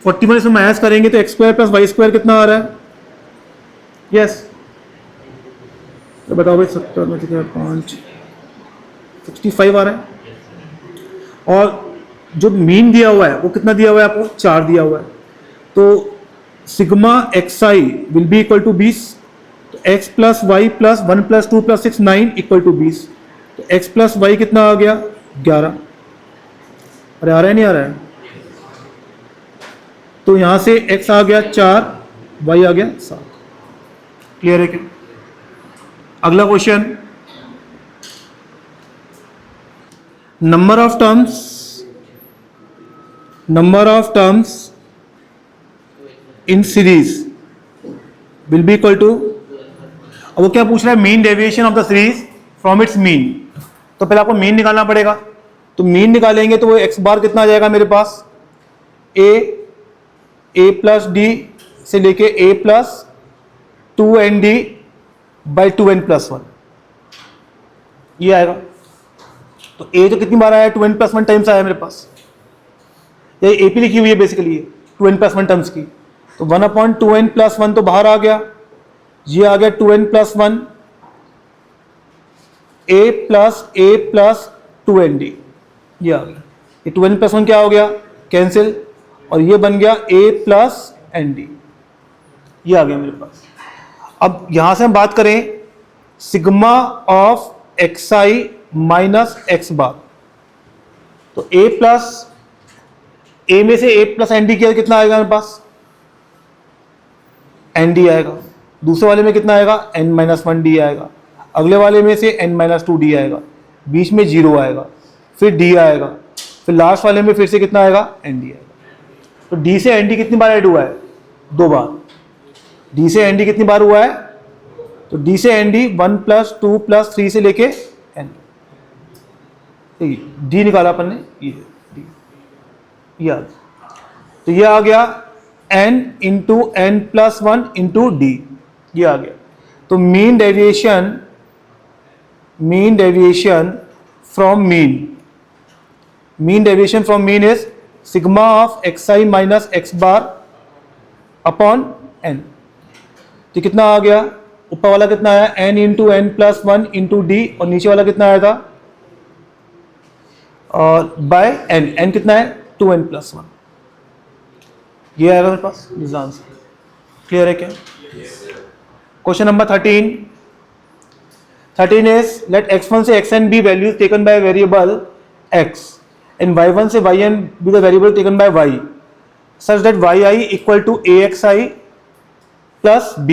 41 इसमें माइनस करेंगे तो x square plus y square कितना आ रहा है, यस तो बताओ भाई 70 में 5 65 आ रहा है। और जो मीन दिया हुआ है वो कितना दिया हुआ है आपको 4 दिया हुआ है, तो sigma x i will be equal to 20, तो x plus y plus 1 plus 2 plus 6 9 equal to 20, तो एक्स प्लस वाई कितना आ गया 11। अरे आ रहा है नहीं आ रहा है, तो यहां से x आ गया 4, y आ गया 7, क्लियर है क्या। अगला question, number of terms in series will be equal to, अब वो क्या पूछ रहा है, mean deviation of the series from its mean, तो पहले आपको मीन निकालना पड़ेगा, तो मीन निकालेंगे तो वो एक्स बार कितना आ जाएगा मेरे पास, ए प्लस डी से लेके A plus 2n D by 2n plus 1, ये आएगा। तो ए तो कितनी बार आया है 2n प्लस 1 टाइम्स आया मेरे पास, ये ए पी लिखी हुई है बेसिकली 2n प्लस 1 टर्म्स की, तो 1/2n प्लस 1 तो बाहर आ गया, ये आ गया 2n प्लस 1 ए प्लस 2n डी, ये आ गया, ये 2n प्लस 1 क्या हो गया कैंसिल, और ये बन गया a प्लस एन डी, ये आ गया मेरे पास। अब यहां से हम बात करें sigma of x I minus x bar, तो a प्लस ए में से a प्लस एन डी किया कितना आएगा मेरे पास एन डी आएगा, दूसरे वाले में कितना आएगा n माइनस 1 डी आएगा, अगले वाले में से n माइनस 2 डी आएगा, बीच में 0 आएगा, फिर d आएगा, फिर लास्ट वाले में फिर से कितना आएगा एन डी आएगा। तो d से एन डी कितनी बार ऐड हुआ है 2 बार, d से एन डी कितनी बार हुआ है, तो d से एन डी 1 प्लस 2 प्लस 3 से लेके n, d निकाला अपन ने, ये d, ये आ गया, तो ये आ गया n into N plus 1 into d, ये आ गया। तो mean deviation from mean is sigma of x I minus x bar upon n, तो कितना आ गया, ऊपर वाला कितना आया n into N plus 1 into d, और नीचे वाला कितना आया था और बाय n कितना है 2n प्लस 1, ये आएगा मेरे पास आंसर, क्लियर है क्या। Question number 13 is late x1 से xn be values taken by variable x and y1 से yn be the variable taken by y such that yi equal to axi plus b,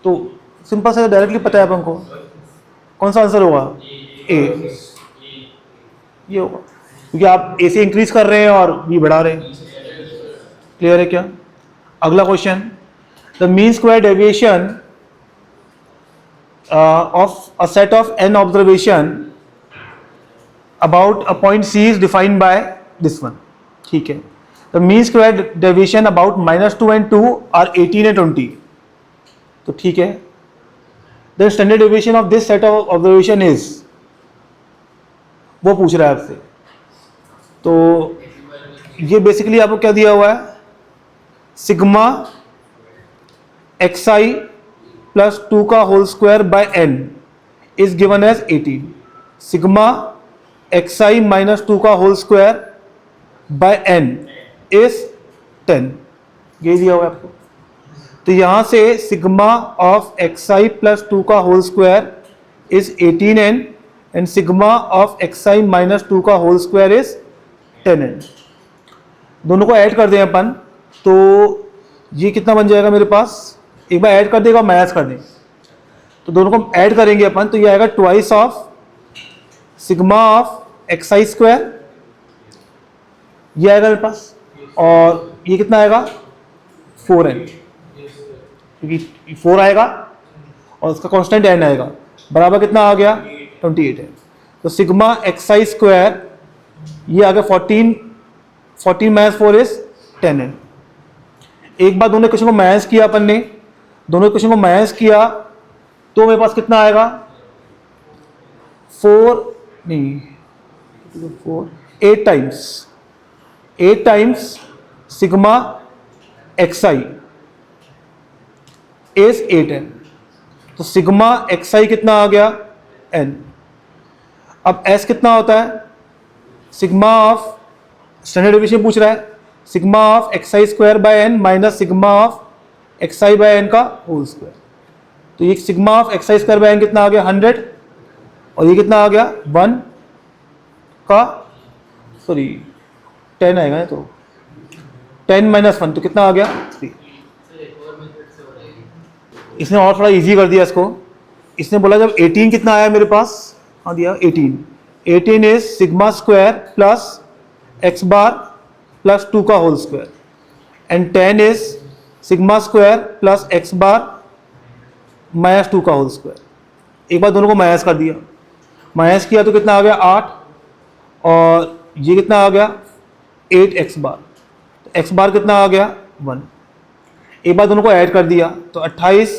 तो simple से directly पता है अपन को कौन सा आंसर होगा a, ये होगा क्योंकि आप a से इंक्रीज कर रहे हैं और b बढ़ा रहे हैं, क्लियर है क्या। अगला question, the mean square deviation of a set of n observation about a point C is defined by this one, ठीक है। The mean square deviation about -2 and 2 are 18 and 20, तो ठीक है। The standard deviation of this set of observation is, वो पूछ रहा है आपसे। तो ये बेसिकली आपको क्या दिया हुआ है, सिग्मा xi प्लस 2 का whole square by n is given as 18, sigma xi minus 2 का whole square by n is 10, ये दिया हुआ है आपको। तो यहां से सिग्मा ऑफ xi प्लस 2 का whole square is 18n and sigma of xi minus 2 का होल स्क्वायर इज 10n। दोनों को ऐड कर दें अपन, तो ये कितना बन जाएगा मेरे पास, एक बार ऐड कर देगा माइनस कर दें, तो दोनों को ऐड करेंगे अपन, तो ये आएगा twice of sigma of xi square, ये आएगा मेरे पास, और ये कितना आएगा 4n, क्योंकि 4 आएगा और उसका कांस्टेंट n आएगा, बराबर कितना आ गया 28 है। तो सिग्मा xi स्क्वायर ये आ गया 14 माइनस 4 इज 10n। एक बार दोनों क्वेश्चन को माइनस किया अपन ने, दोनों क्वेश्चन को माइनस किया तो मेरे पास कितना आएगा 8 times sigma xi is 8n। तो सिग्मा xi कितना आ गया n। अब s कितना होता है, सिग्मा ऑफ स्टैंडर्ड डेविएशन पूछ रहा है, sigma of xi square by n minus sigma of xi by n का होल स्क्वायर। तो ये sigma of xi square by n कितना आ गया 100, और ये कितना आ गया 1 का 10 आएगा ना, तो 10 माइनस 1 तो कितना आ गया 3। इसने और थोड़ा इजी कर दिया इसको, इसने बोला जब 18 कितना आया मेरे पास, हाँ दिया 18 is sigma square plus x bar plus 2 का whole square and 10 is sigma square plus x bar minus 2 का होल स्क्वायर। एक बार दोनों को माइनस कर दिया, माइनस किया तो कितना आ गया 8, और ये कितना आ गया 8x बार, तो x बार कितना आ गया 1। एक बार दोनों को ऐड कर दिया तो 28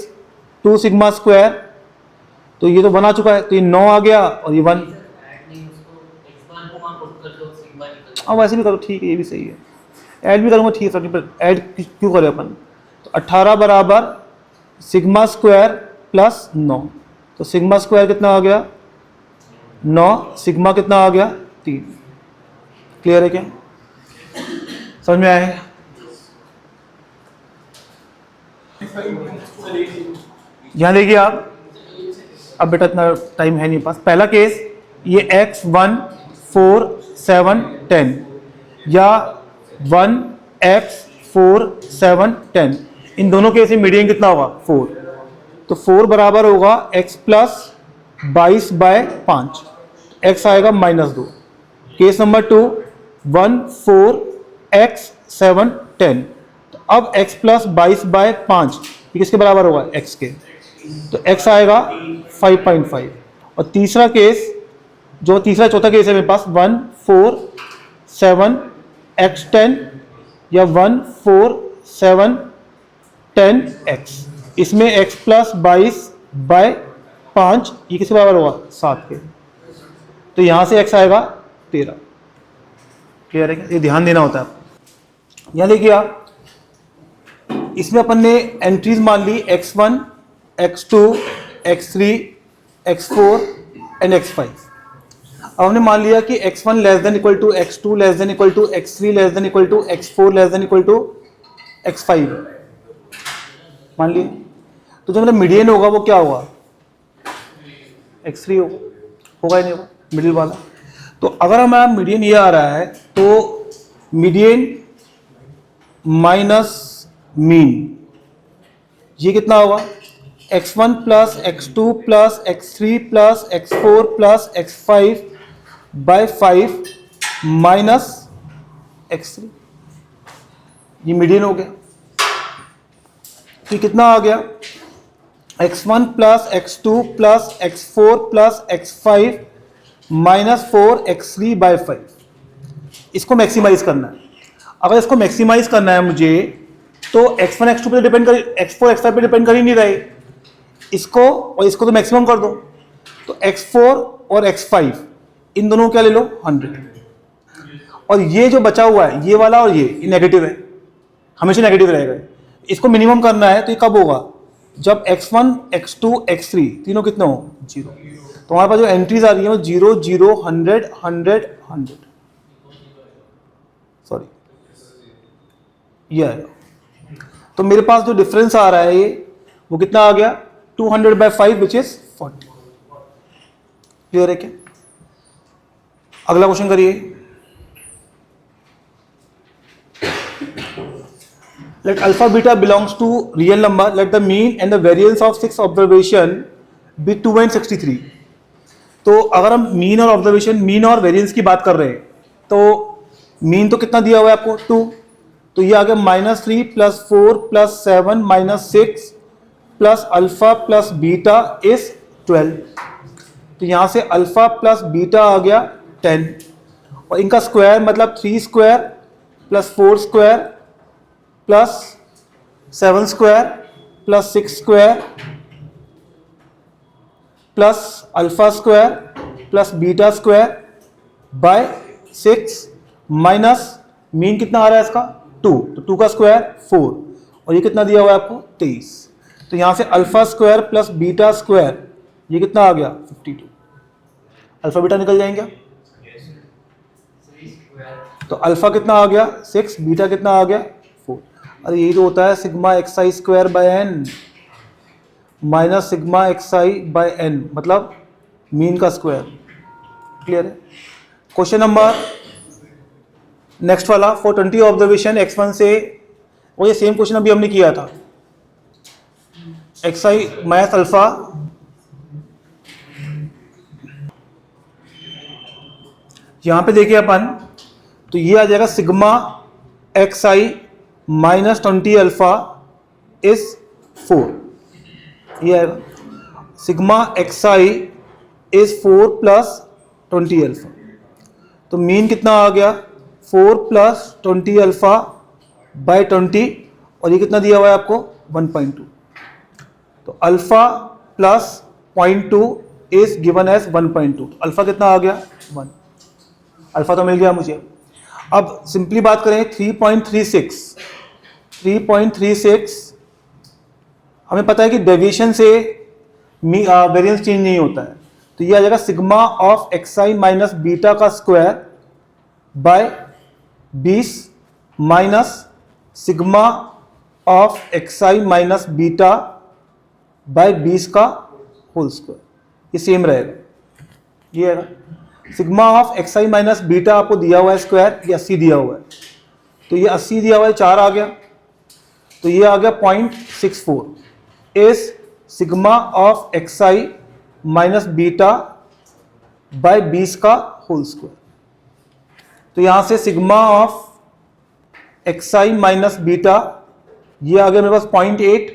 2 सिग्मा स्क्वायर, तो ये तो 1 आ चुका है, तो ये 9 आ गया और ये 1। हाँ वैसे भी करो, ठीक है, ये भी सही है, ऐड भी करूँगा ठीक है, पर ऐड क्यों करें अपन। तो 18 बराबर सिग्मा स्क्वायर प्लस 9, तो सिग्मा स्क्वायर कितना आ गया 9, सिग्मा कितना आ गया 3। क्लियर है क्या, समझ में आया है? यहाँ देखिए आप, अब बेटा इतना टाइम है नहीं पास। पहला केस ये x 1 4 7 10 या 1 x 4 7 10, इन दोनों केस में मीडियन कितना होगा 4, तो 4 बराबर होगा x प्लस 22 बाय 5, x आएगा -2। केस नंबर 2 1 4 x 7 10, तो अब x प्लस 22 बाय 5 ये किसके बराबर होगा x के, तो x आएगा 5.5। और तीसरा केस, जो तीसरा चौथा केस है मेरे पास 1 4 7 x 10 या 1 4 7 10 x, इसमें x प्लस 22 बाय 5 ये किसके बराबर होगा 7 के, तो यहाँ से x आएगा 13। क्लियर है क्या, ये ध्यान देना होता है आपको। यहाँ देखिए आप, इसमें अपन ने एंट्रीज मान ली x1 x2 x3 x4 and x5। अब हमने मान लिया कि x1 less than equal to x2 less than equal to x3 less than equal to x4 less than equal to x5 मान लिया। तो जो मेरा मीडियन होगा वो क्या होगा x3 होगा ही नहीं होगा, मिडिल वाला। तो अगर हमारा मीडियन ये आ रहा है तो मीडियन माइनस मीन ये कितना होगा x1 plus x2 plus x3 plus x4 plus x5 by 5 minus x3, ये मीडियन हो गया। तो कितना आ गया x1 plus x2 plus x4 plus x5 minus 4 x3 by 5। इसको मैक्सिमाइज करना है। अगर इसको मैक्सिमाइज करना है मुझे तो x1 x2 पे डिपेंड कर, x4 x5 पे डिपेंड कर ही नहीं रहे। इसको और इसको तो मैक्सिमम कर दो, तो x4 और x5 इन दोनों को क्या ले लो 100, और ये जो बचा हुआ है ये वाला और ये नेगेटिव है, हमेशा नेगेटिव रहेगा। इसको मिनिमम करना है तो ये कब होगा, जब x1 x2 x3 तीनों कितने हो 0। तो हमारे पास जो एंट्रीज आ रही है वो 0 0 100 100 100, सॉरी ये आएगा। तो मेरे पास जो डिफरेंस आ रहा है ये वो कितना आ गया 200/5 विच इज 40। क्लियर है क्या? अगला क्वेश्चन करिए। Let alpha beta belongs to real number. Let the mean and the variance of 6 observation be 2 and 63. तो अगर हम मीन और ऑब्जर्वेशन, मीन और वेरिएंस की बात कर रहे हैं तो मीन तो कितना दिया हुआ है आपको 2, तो ये आ गया -3 + 4 + 7 - 6 plus alpha plus beta is 12। तो यहाँ से अल्फा प्लस बीटा आ गया 10, और इनका स्क्वायर मतलब 3 square plus 4 square plus 7 square plus 6 square plus alpha square plus beta square by 6 minus mean कितना आ रहा है इसका 2, तो 2 का स्क्वायर 4, और ये कितना दिया हुआ है आपको 23। तो यहाँ से alpha square plus beta square ये कितना आ गया 52। अल्फा बीटा निकल जाएंगे, तो अल्फा कितना आ गया 6, बीटा कितना आ गया 4। अरे यही तो होता है sigma xi square by N minus sigma xi by n, मतलब मीन का स्क्वायर। क्लियर है? क्वेश्चन नंबर नेक्स्ट वाला, फॉर 20 ऑब्जर्वेशन x1 से, वो ये सेम क्वेश्चन अभी हमने किया था, xi माइनस अल्फा यहां पे देखिए अपन, तो ये आ जाएगा sigma xi minus 20 alpha is 4, ये आएगा sigma xi is 4 plus 20 alpha. तो मीन कितना आ गया 4 प्लस 20 अल्फा बाय 20, और ये कितना दिया हुआ है आपको 1.2। तो alpha plus 0.2 is given as 1.2। Alpha कितना आ गया 1, अल्फा तो मिल गया मुझे। अब सिंपली बात करें 3.36 हमें पता है कि डेविएशन से वेरिएंस चेंज नहीं होता है, तो ये आ जाएगा sigma of xi minus beta का square by 20 minus sigma of xi minus beta by 20 का होल स्क्वायर, ये सेम रहेगा। ये है sigma of xi minus beta आपको दिया हुआ है स्क्वायर, ये 80 दिया हुआ है, तो ये 80 दिया हुआ है 4 आ गया, तो ये आ गया 0.64 is sigma of xi minus beta by 20 का होल स्क्वायर। तो यहां से sigma of xi minus beta ये आ गया मेरे पास 0.8,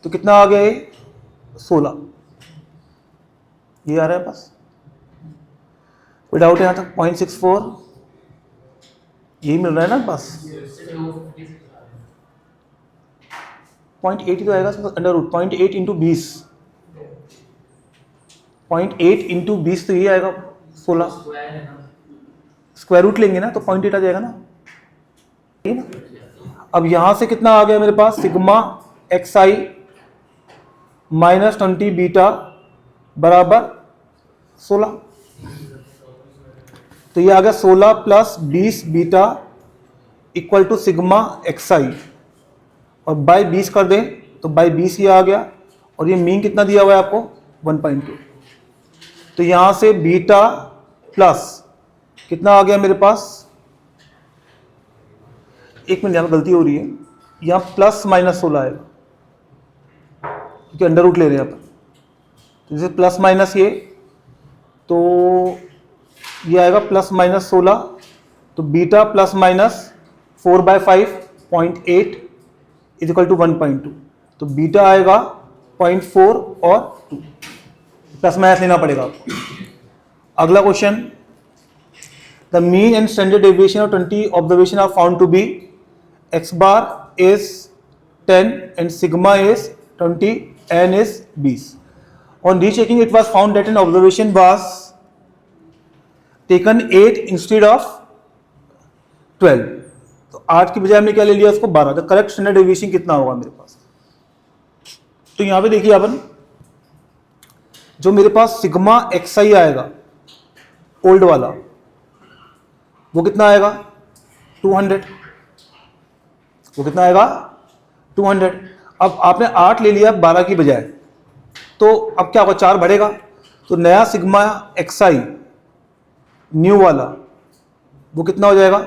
तो कितना आ गया ये 16, ये आ रहा है बस। कोई डाउट है यहां तक? 0.64 यही मिल रहा है ना बस, 0.8 ही तो आएगा अंडर रूट 0.8 इंटू 20, 0.8 इंटू 20 तो ये आएगा 16, स्क्वायर रूट लेंगे ना तो 0.8 आ जाएगा ना, ठीक है ना। अब यहां से कितना आ गया मेरे पास सिग्मा xi माइनस 20 बीटा बराबर 16, तो ये आ गया 16 plus 20 beta equal to sigma xi, और बाय 20 कर दें तो बाय 20 ये आ गया, और ये मीन कितना दिया हुआ है आपको 1.2। तो यहां से बीटा प्लस कितना आ गया मेरे पास, एक मिनट यहां गलती हो रही है, यहां प्लस माइनस 16 आएगा क्योंकि अंडर रूट ले रहे हैं अपन, तो जैसे प्लस माइनस ये, तो ये आएगा प्लस माइनस 16, तो beta plus minus 4/5 0.8 is equal to 1.2, तो बीटा आएगा 0.4 और 2, प्लस माइनस लेना पड़ेगा आपको। अगला question, the mean and standard deviation of 20 observation are found to be x bar is 10 and sigma is 20 n is 20. On rechecking, it was found that an observation was taken 8 instead of 12. तो 8 की बजाय हमने क्या ले लिया उसको 12. The correct standard deviation कितना होगा मेरे पास? तो यहां पे देखिए अपन, जो मेरे पास सिग्मा xi आएगा ओल्ड वाला, वो कितना आएगा? 200. वो कितना आएगा? 200. अब आपने 8 ले लिया 12 की बजाय, तो अब क्या होगा? 4 बढ़ेगा. तो नया सिग्मा xi न्यू वाला वो कितना हो जाएगा?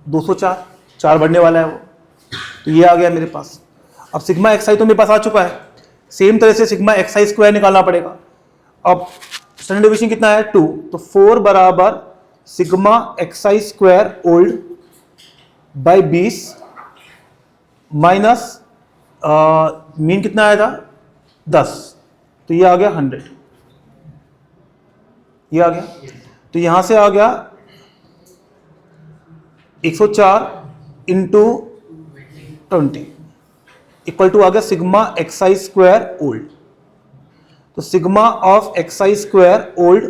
204. 4 बढ़ने वाला है वो. तो ये आ गया मेरे पास. अब सिग्मा xi तो मेरे पास आ चुका है. सेम तरह से सिग्मा xi स्क्वायर निकालना पड़ेगा. अब स्टैंडर्ड डेविएशन कितना है? 2. तो 4 बराबर sigma xi square old by 20 minus mean कितना आया था? 10. तो ये आ गया 100. ये आ गया. तो यहां से आ गया 104 इंटू 20 इक्वल टू आ गया सिग्मा xi स्क्वायर ओल्ड. तो sigma of xi square old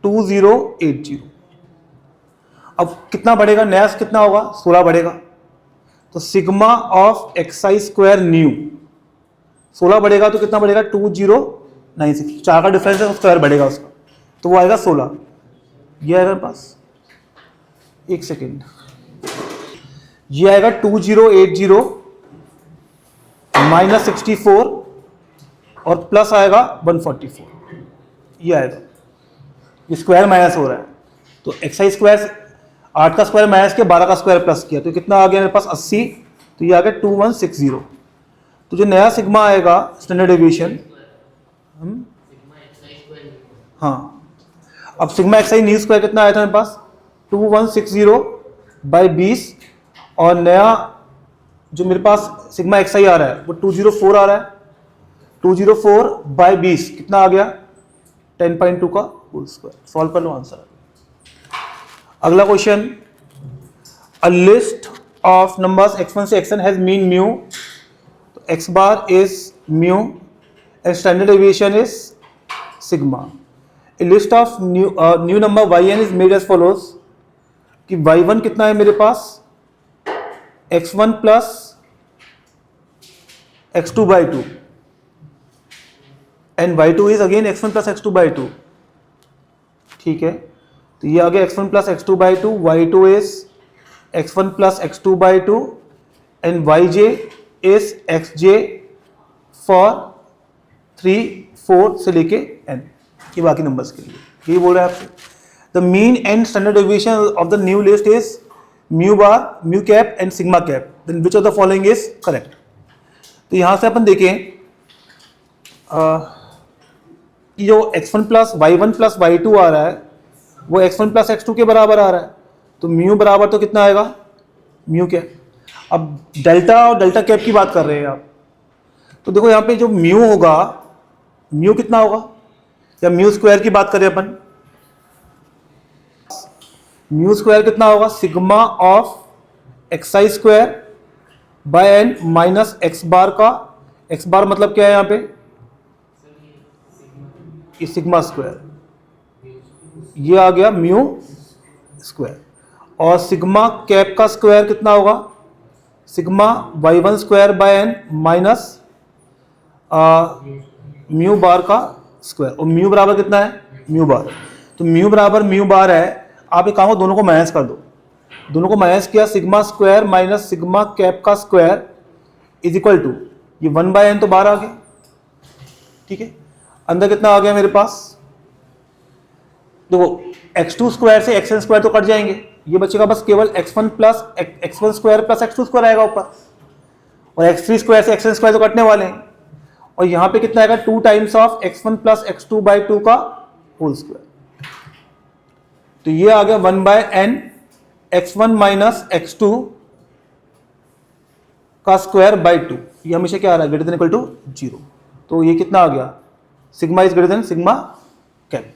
2080. अब कितना बढ़ेगा? नया कितना होगा? 16 बढ़ेगा. तो sigma of xi square new 16 बढ़ेगा तो कितना बढ़ेगा? 2096. 4 का डिफरेंस है, स्क्वायर बढ़ेगा उसका, तो वो आएगा 16. ये आएगा मेरे पास, एक सेकेंड, ये आएगा 2080 माइनस 64 और प्लस आएगा 144. ये आएगा. ये स्क्वायर माइनस हो रहा है. तो xi स्क्वायर 8 का स्क्वायर माइनस किया, 12 का स्क्वायर प्लस किया, तो कितना आ गया मेरे पास? 80. तो ये आ गया 2160. तो जो नया सिग्मा आएगा स्टैंडर्ड डेविएशन, हाँ, अब सिग्मा xi न्यू स्क्वायर कितना आया था मेरे पास? 2160 बाई 20. और नया जो मेरे पास सिग्मा xi आ रहा है वो 204 आ रहा है. 204 बाई 20 कितना आ गया? 10.2 का होल स्क्वायर. सॉल्व कर लो, आंसर आ गया. अगला question, a list of numbers x1 से xn हैज मीन म्यू. तो x bar is mu and standard deviation is sigma. A list of new number yn is made as follows. कि y1 कितना है मेरे पास? x1 plus x2 by 2 and y2 is again x1 plus x2 by 2. ठीक है, तो ये आ गया x1 plus x2 by 2. y2 is x1 plus x2 by 2 and yj is xj for 3, 4 से लेके n की बाकी नंबर्स के लिए. यही बोल रहा है आपसे. The mean and standard deviation of the new list is mu bar, mu cap and sigma cap. Then which of the following is correct? तो यहां से अपन देखें, जो x1 plus y1 plus y2 आ रहा है वो x1 प्लस x2 के बराबर आ रहा है. तो म्यू बराबर तो कितना आएगा? Mu cap. अब डेल्टा और डेल्टा कैप की बात कर रहे हैं आप, तो देखो यहाँ पे जो म्यू होगा, म्यू कितना होगा? या म्यू स्क्वायर की बात करें अपन, म्यू स्क्वायर कितना होगा? Sigma of xi square by N minus x bar का. x बार मतलब क्या है यहाँ पे? ये सिग्मा स्क्वायर. ये आ गया म्यू स्क्वायर. और सिग्मा कैप का स्क्वायर कितना होगा? Sigma y1 square by N minus mu bar का स्क्वायर. और म्यू बराबर कितना है? Mu bar. तो म्यू बराबर म्यू बार है. आप एक काम करो, दोनों को माइनस कर दो. दोनों को माइनस किया, sigma square minus sigma cap का स्क्वायर इज इक्वल टू, ये 1 बाय एन तो बाहर आ गया. ठीक है, अंदर कितना आ गया मेरे पास? देखो x2 स्क्वायर से xn स्क्वायर तो कट जाएंगे, ये बचेगा बस केवल x1 plus x1 square plus x2 square आएगा ऊपर. और x3 स्क्वायर से xn स्क्वायर तो कटने वाले हैं. और यहाँ पे कितना आएगा? 2 times of x1 plus x2 by 2 का होल स्क्वायर. तो ये आ गया 1 bye N x1 minus x2 का स्क्वायर बाई 2. ये हमेशा क्या आ रहा है? Greater than equal to 0. तो ये कितना आ गया? Sigma is greater than sigma cap.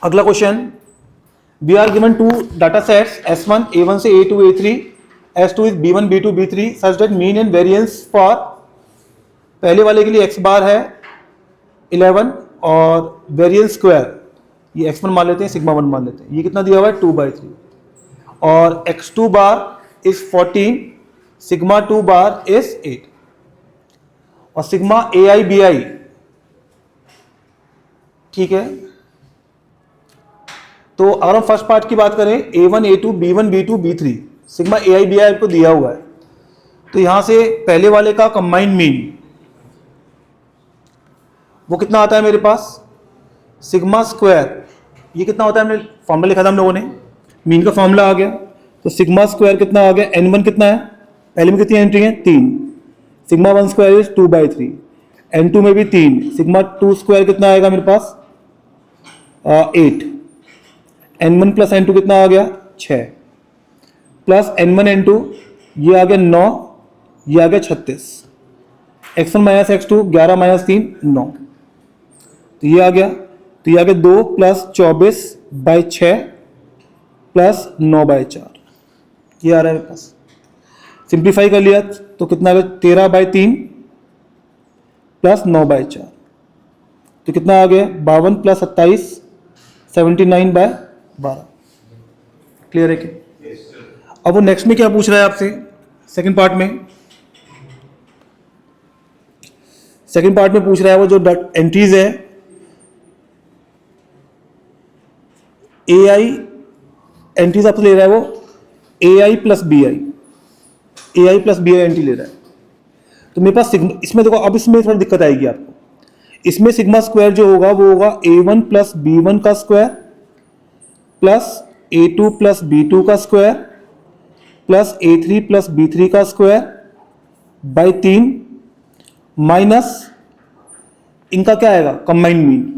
अगला question, we are given 2 data sets S1 A1 से A2 A3 S2 is B1 B2 B3 such that mean and variance for पहले वाले के लिए x बार है 11 और वेरिएंस स्क्वायर ये x1 मान लेते हैं, सिग्मा 1 मान लेते हैं, ये कितना दिया हुआ है 2/3 और x2 bar is 14, sigma 2 bar is 8 और सिग्मा AI BI, ठीक है। तो अगर हम फर्स्ट पार्ट की बात करें A1 A2 B1 B2 B3 sigma AI BI आपको दिया हुआ है, तो यहां से पहले वाले का कंबाइंड मीन वो कितना आता है मेरे पास सिग्मा स्क्वायर, ये कितना होता है, हमने फॉर्मूला लिखा था हम लोगों ने, मीन का फॉर्मूला आ गया, तो सिग्मा स्क्वायर कितना आ गया, n1 कितना है, पहले में कितनी एंट्री है 3, सिग्मा 1 स्क्वायर इज 2/3, n2 में भी 3, सिग्मा 2 स्क्वायर कितना आएगा मेरे पास 8, n1 प्लस n2 कितना आ गया 6 प्लस n1 n2 ये आ गया 9, ये आ गया 36, x1 माइनस x2 11 माइनस 3 9, तो ये आ गया, तो ये आ गया 2 प्लस 24/6 प्लस 9/4, ये आ रहा है मेरे पास। सिंप्लीफाई कर लिया तो कितना आ गया 13/3 प्लस 9/4, तो कितना आ गया 52 प्लस 27 79/12। क्लियर है क्या? अब वो नेक्स्ट में क्या पूछ रहा है आपसे, सेकंड पार्ट में, सेकंड पार्ट में पूछ रहा है वो जो एंट्रीज है AI एंट्रीज आपसे ले रहा है वो AI plus BI, AI plus BI entry ले रहा है। तो मेरे पास इसमें देखो, अब इसमें थोड़ी दिक्कत आएगी आपको, इसमें सिग्मा स्क्वायर जो होगा वो होगा A1 प्लस B1 का square plus A2 plus B2 का square plus A3 plus B3 का स्क्वायर बाई 3 माइनस इनका क्या आएगा कंबाइंड मीन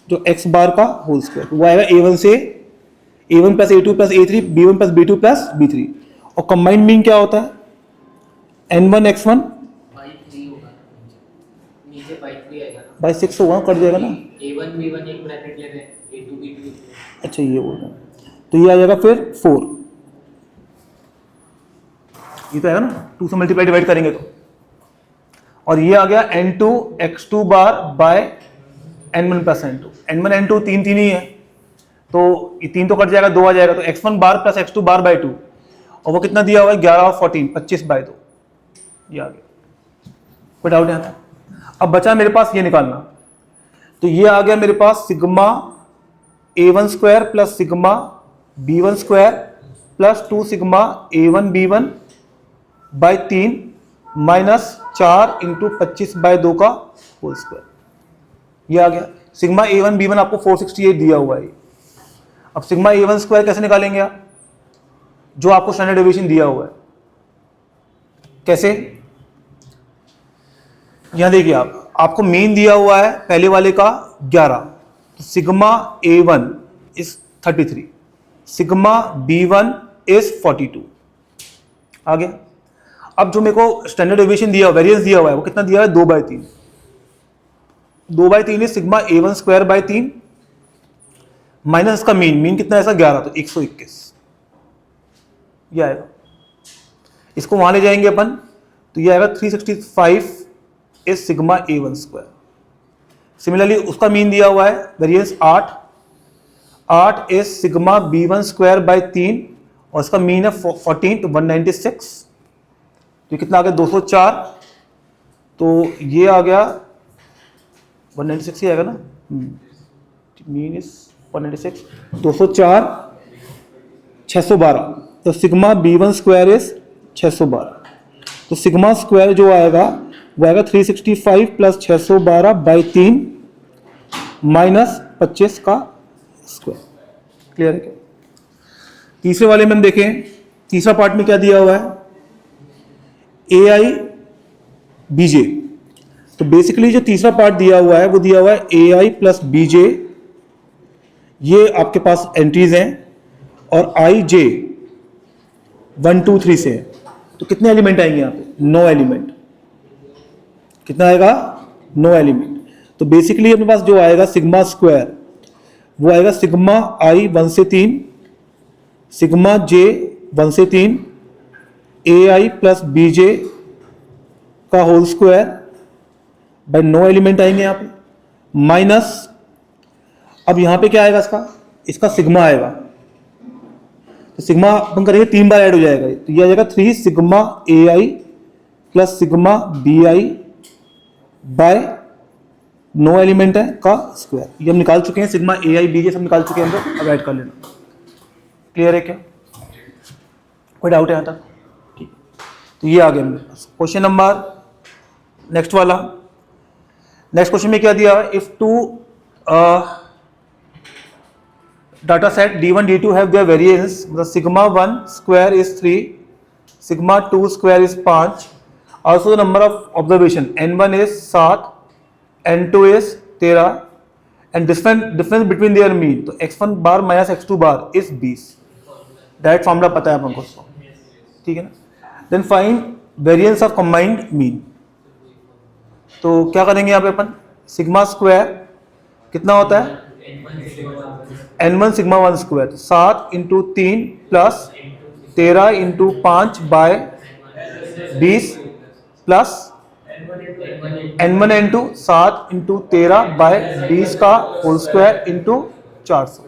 जो x बार का होल स्क्वायर, वो आएगा A1 से A1 plus A2 plus A3 B1 plus B2 plus B3, और कंबाइंड मीन क्या होता है N1 x1 बाई 6 होगा, कट जाएगा ना, A1 B1 एक ब्रैकेट ले रहे हैं, A2 B2, अच्छा ये बोल रहा है, तो ये आ जाएगा फिर 4, ये तो आएगा ना 2 से मल्टीप्लाई डिवाइड करेंगे तो, और ये आ गया N2 x2 बार bye N1 plus N2, N1 N2 3 ही है, तो ये 3 तो कट जाएगा, 2 आ जाएगा, तो x1 बार प्लस x2 बार बाय 2, और वो कितना दिया हुआ है 11 और 14 25/2, ये आ गया। कोई डाउट नहीं आता? अब बचा मेरे पास ये निकालना, तो ये आ गया मेरे पास sigma A1 square plus sigma B1 square plus 2 sigma A1 B1 by 3 minus 4 into 25/2 का होल स्क्वायर, ये आ गया। सिग्मा A1 B1 आपको 468 दिया हुआ है। अब सिग्मा A1 स्क्वायर कैसे निकालेंगे आप, जो आपको स्टैंडर्ड डेविएशन दिया हुआ है, कैसे? यहां देखिए आपको मीन दिया हुआ है पहले वाले का 11, तो sigma A1 is 33, sigma B1 is 42, आ गया। अब जो मेरे को स्टैंडर्ड डेविएशन दिया, वेरिएंस दिया हुआ है, वो कितना दिया है 2/3, 2/3 is sigma A1 square by 3 minus इसका मीन कितना है, ऐसा 11, तो 121, ये आएगा। इसको वहां ले जाएंगे अपन, तो ये आएगा 365 is sigma A1 square. Similarly उसका मीन दिया हुआ है variance 8 is sigma B1 square by 3, और इसका मीन है 14, तो 196, तो कितना आ गया 204, तो ये आ गया 196 ही आएगा ना, मीन इज 196, 204 612, तो सिग्मा B1 स्क्वायर इज 612, तो सिग्मा स्क्वायर जो आएगा वो आएगा 365 प्लस 612 बाई 3 माइनस 25 का स्क्वायर। क्लियर है क्या? तीसरे वाले में हम देखें, तीसरा पार्ट में क्या दिया हुआ है AI BJ, तो बेसिकली जो तीसरा पार्ट दिया हुआ है वो दिया हुआ है AI प्लस BJ, ये आपके पास एंट्रीज हैं, और IJ 1 2 3 से है, तो कितने एलिमेंट आएंगे यहाँ पे 9 एलिमेंट, कितना आएगा 9 एलिमेंट। तो बेसिकली अपने पास जो आएगा सिग्मा स्क्वायर वो आएगा सिग्मा I 1 से 3, सिग्मा J 1 से 3, ए आई प्लस बी जे का whole square by no element आएंगे यहाँ पे, माइनस अब यहाँ पे क्या आएगा इसका सिग्मा आएगा, तो सिग्मा अपन करेंगे 3 बार ऐड हो जाएगा, तो ये आ जाएगा 3 sigma a i plus sigma b i by no element है का स्क्वायर। ये हम निकाल चुके हैं, sigma a I B J सब निकाल चुके हैं हम, अब ऐड कर लेना। क्लियर है क्या? कोई डाउट है यहाँ तक? ठीक, तो ये आ गया मेरे पास क्वेश्चन नंबर नेक्स्ट वाला। नेक्स्ट क्वेश्चन में क्या दिया, if two data set D1 D2 have their variance, मतलब sigma 1 square is 3, sigma 2 square is 5, also the number of observation n1 is 7, n2 is 13 and difference between their mean, तो x1 bar minus x2 bar is 20। Direct formula पता है अपन को, ठीक है ना। Then find variance of combined mean, तो क्या करेंगे यहाँ पे अपन, सिग्मा स्क्वायर कितना होता है n1 sigma 1 square, 7 into 3 plus 13 into 5 by 20 plus n1 n2 7 into 13 by 20 का होल स्क्वायर इंटू 400।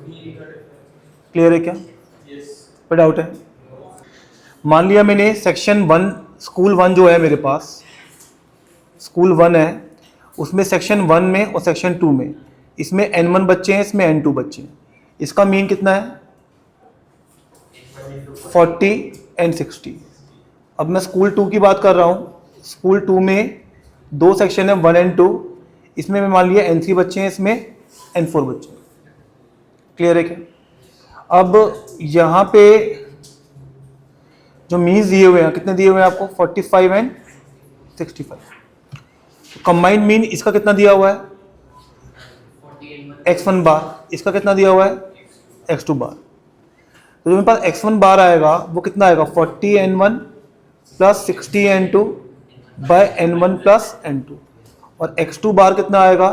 क्लियर है क्या? कोई डाउट है? मान लिया मैंने सेक्शन 1 स्कूल 1 जो है मेरे पास, स्कूल 1 है, उसमें सेक्शन 1 में और सेक्शन 2 में, इसमें n1 बच्चे हैं, इसमें n2 बच्चे हैं, इसका मीन कितना है 40 एंड 60। अब मैं स्कूल 2 की बात कर रहा हूँ, स्कूल 2 में 2 सेक्शन है 1 एंड 2, इसमें मैं मान लिया n3 बच्चे हैं, इसमें n4 बच्चे हैं। क्लियर है क्या? अब यहाँ पे जो मीन्स दिए हुए हैं, कितने दिए हुए हैं आपको 45 एंड 65। कंबाइंड मीन इसका कितना दिया हुआ है x1 बार, इसका कितना दिया हुआ है x2 बार, तो जो मेरे पास x1 बार आएगा वो कितना आएगा 40 n1 plus 60 n2 by n1 plus n2, और x2 बार कितना आएगा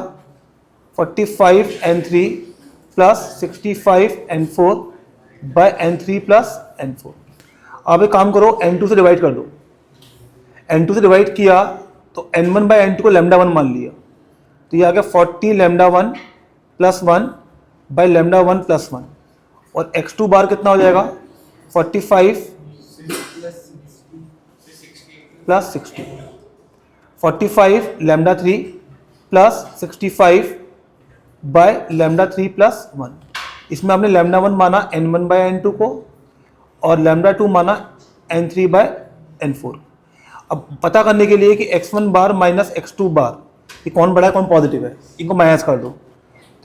45 n3 plus 65 n4 bye n3 plus n4। अब एक काम करो, n2 से डिवाइड कर दो, n2 से डिवाइड किया तो n1 बाय n2 को लैम्डा 1 मान लिया, तो ये आ गया 40 lambda 1 plus 1 by lambda 1 plus 1, और x2 बार कितना हो जाएगा 45 plus 60, 45 lambda 3 plus 65 by lambda 3 plus 1। इसमें आपने लैम्डा 1 माना n1 बाय n2 को और लैम्डा 2 माना n3 बाय n4। अब पता करने के लिए कि x1 बार माइनस x2 बार ये कौन बड़ा है कौन पॉजिटिव है, इनको माइनस कर दो,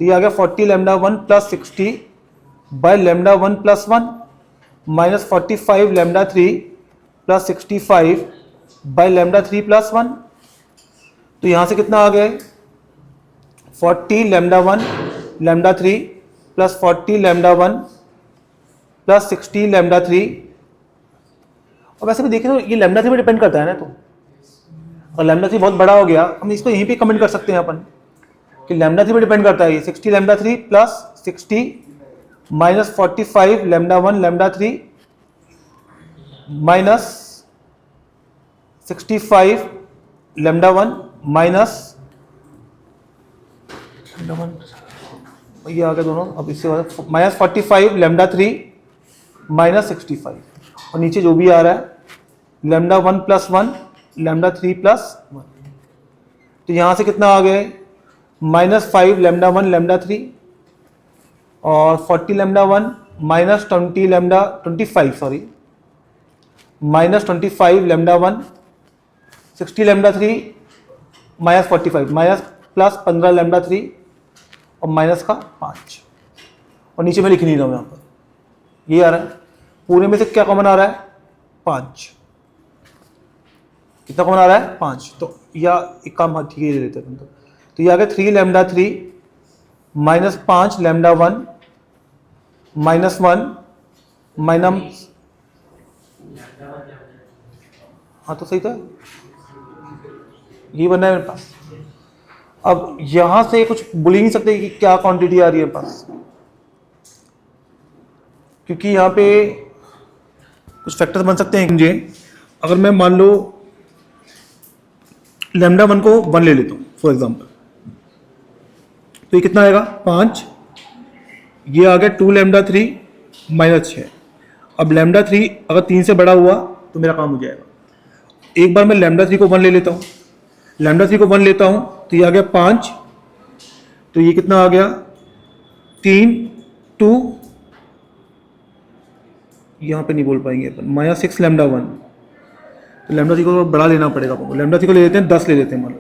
तो ये आ गया 40 lambda 1 plus 60 by lambda 1 plus 1 minus 45 lambda 3 plus 65 by lambda 3 plus 1, तो यहाँ से कितना आ गया 40 lambda 1 lambda 3 plus 40 lambda 1 plus 60 lambda 3। और वैसे भी देखें तो ये लैम्डा 3 पर डिपेंड करता है ना, तो और लैम्डा 3 बहुत बड़ा हो गया, हम इसको यहीं पे कमेंट कर सकते हैं अपन कि लैम्डा 3 पर डिपेंड करता है, ये 60 lambda 3 plus 60 minus 45 lambda 1 lambda 3 minus 65 lambda 1 minus ये आ गया दोनों, अब इससे माइनस 45 लैम्डा 3 माइनस 65, और नीचे जो भी आ रहा है लैम्डा 1 प्लस 1 लैम्डा 3 प्लस 1, तो यहाँ से कितना आ गया माइनस 5 लैम्डा 1 लैम्डा 3 और 40 lambda 1 minus 20 lambda 25 sorry minus 25 lambda 1 60 lambda 3 minus 45 minus plus 15 lambda 3 और माइनस का 5, और नीचे मैं लिख नहीं रहा हूँ यहाँ पर, ये आ रहा है पूरे में से क्या कॉमन आ रहा है 5, कितना कॉमन आ रहा है 5, तो या एक काम हाँ ठीक है ले लेते हैं, तो ये आ गया 3 lambda 3 minus 5 lambda 1 minus 1 minus, हाँ तो सही था, ये बनना है मेरे पास। अब यहां से कुछ बोल ही नहीं सकते कि क्या क्वांटिटी आ रही है पास, क्योंकि यहाँ पे कुछ फैक्टर्स बन सकते हैं जे, अगर मैं मान लो लैम्डा 1 को 1 ले लेता हूँ फॉर एग्जांपल, तो ये कितना आएगा 5, ये आ गया 2 लैम्डा 3 माइनस 6। अब लैम्डा 3 अगर 3 से बड़ा हुआ तो मेरा काम हो जाएगा। एक बार मैं लैम्डा 3 को 1 ले लेता हूँ, लैम्डा 3 को 1 लेता हूँ तो ये आ गया 5, तो ये कितना आ गया 3 2, यहाँ पे नहीं बोल पाएंगे अपन, माइनस 6 लैम्डा 1। तो लैम्डा 3 को बड़ा लेना पड़ेगा अपन को, लैम्डा 3 को ले लेते हैं 10 ले लेते हैं मान लो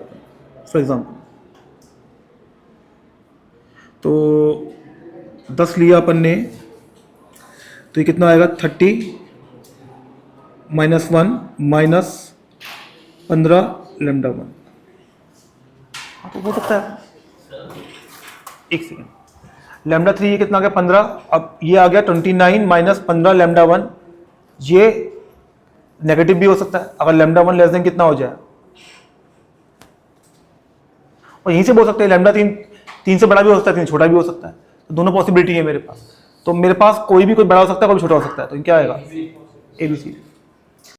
फॉर एग्जाम्पल। तो 10 लिया अपन ने तो ये कितना आएगा 30 माइनस 1 माइनस 15 लैम्डा 1। तो हो सकता है, एक सेकेंड, लैम्डा 3 ये कितना आ गया 15, अब ये आ गया 29 माइनस 15 लैम्डा 1। ये नेगेटिव भी हो सकता है अगर लैम्डा 1 लेस देन कितना हो जाए, और यहीं से बोल सकते हैं लैम्डा 3 से बड़ा भी हो सकता है, 3 छोटा भी हो सकता है। तो दोनों पॉसिबिलिटी है मेरे पास, तो मेरे पास कोई भी कोई बड़ा हो सकता है कोई भी छोटा हो सकता है। तो क्या आएगा ABC।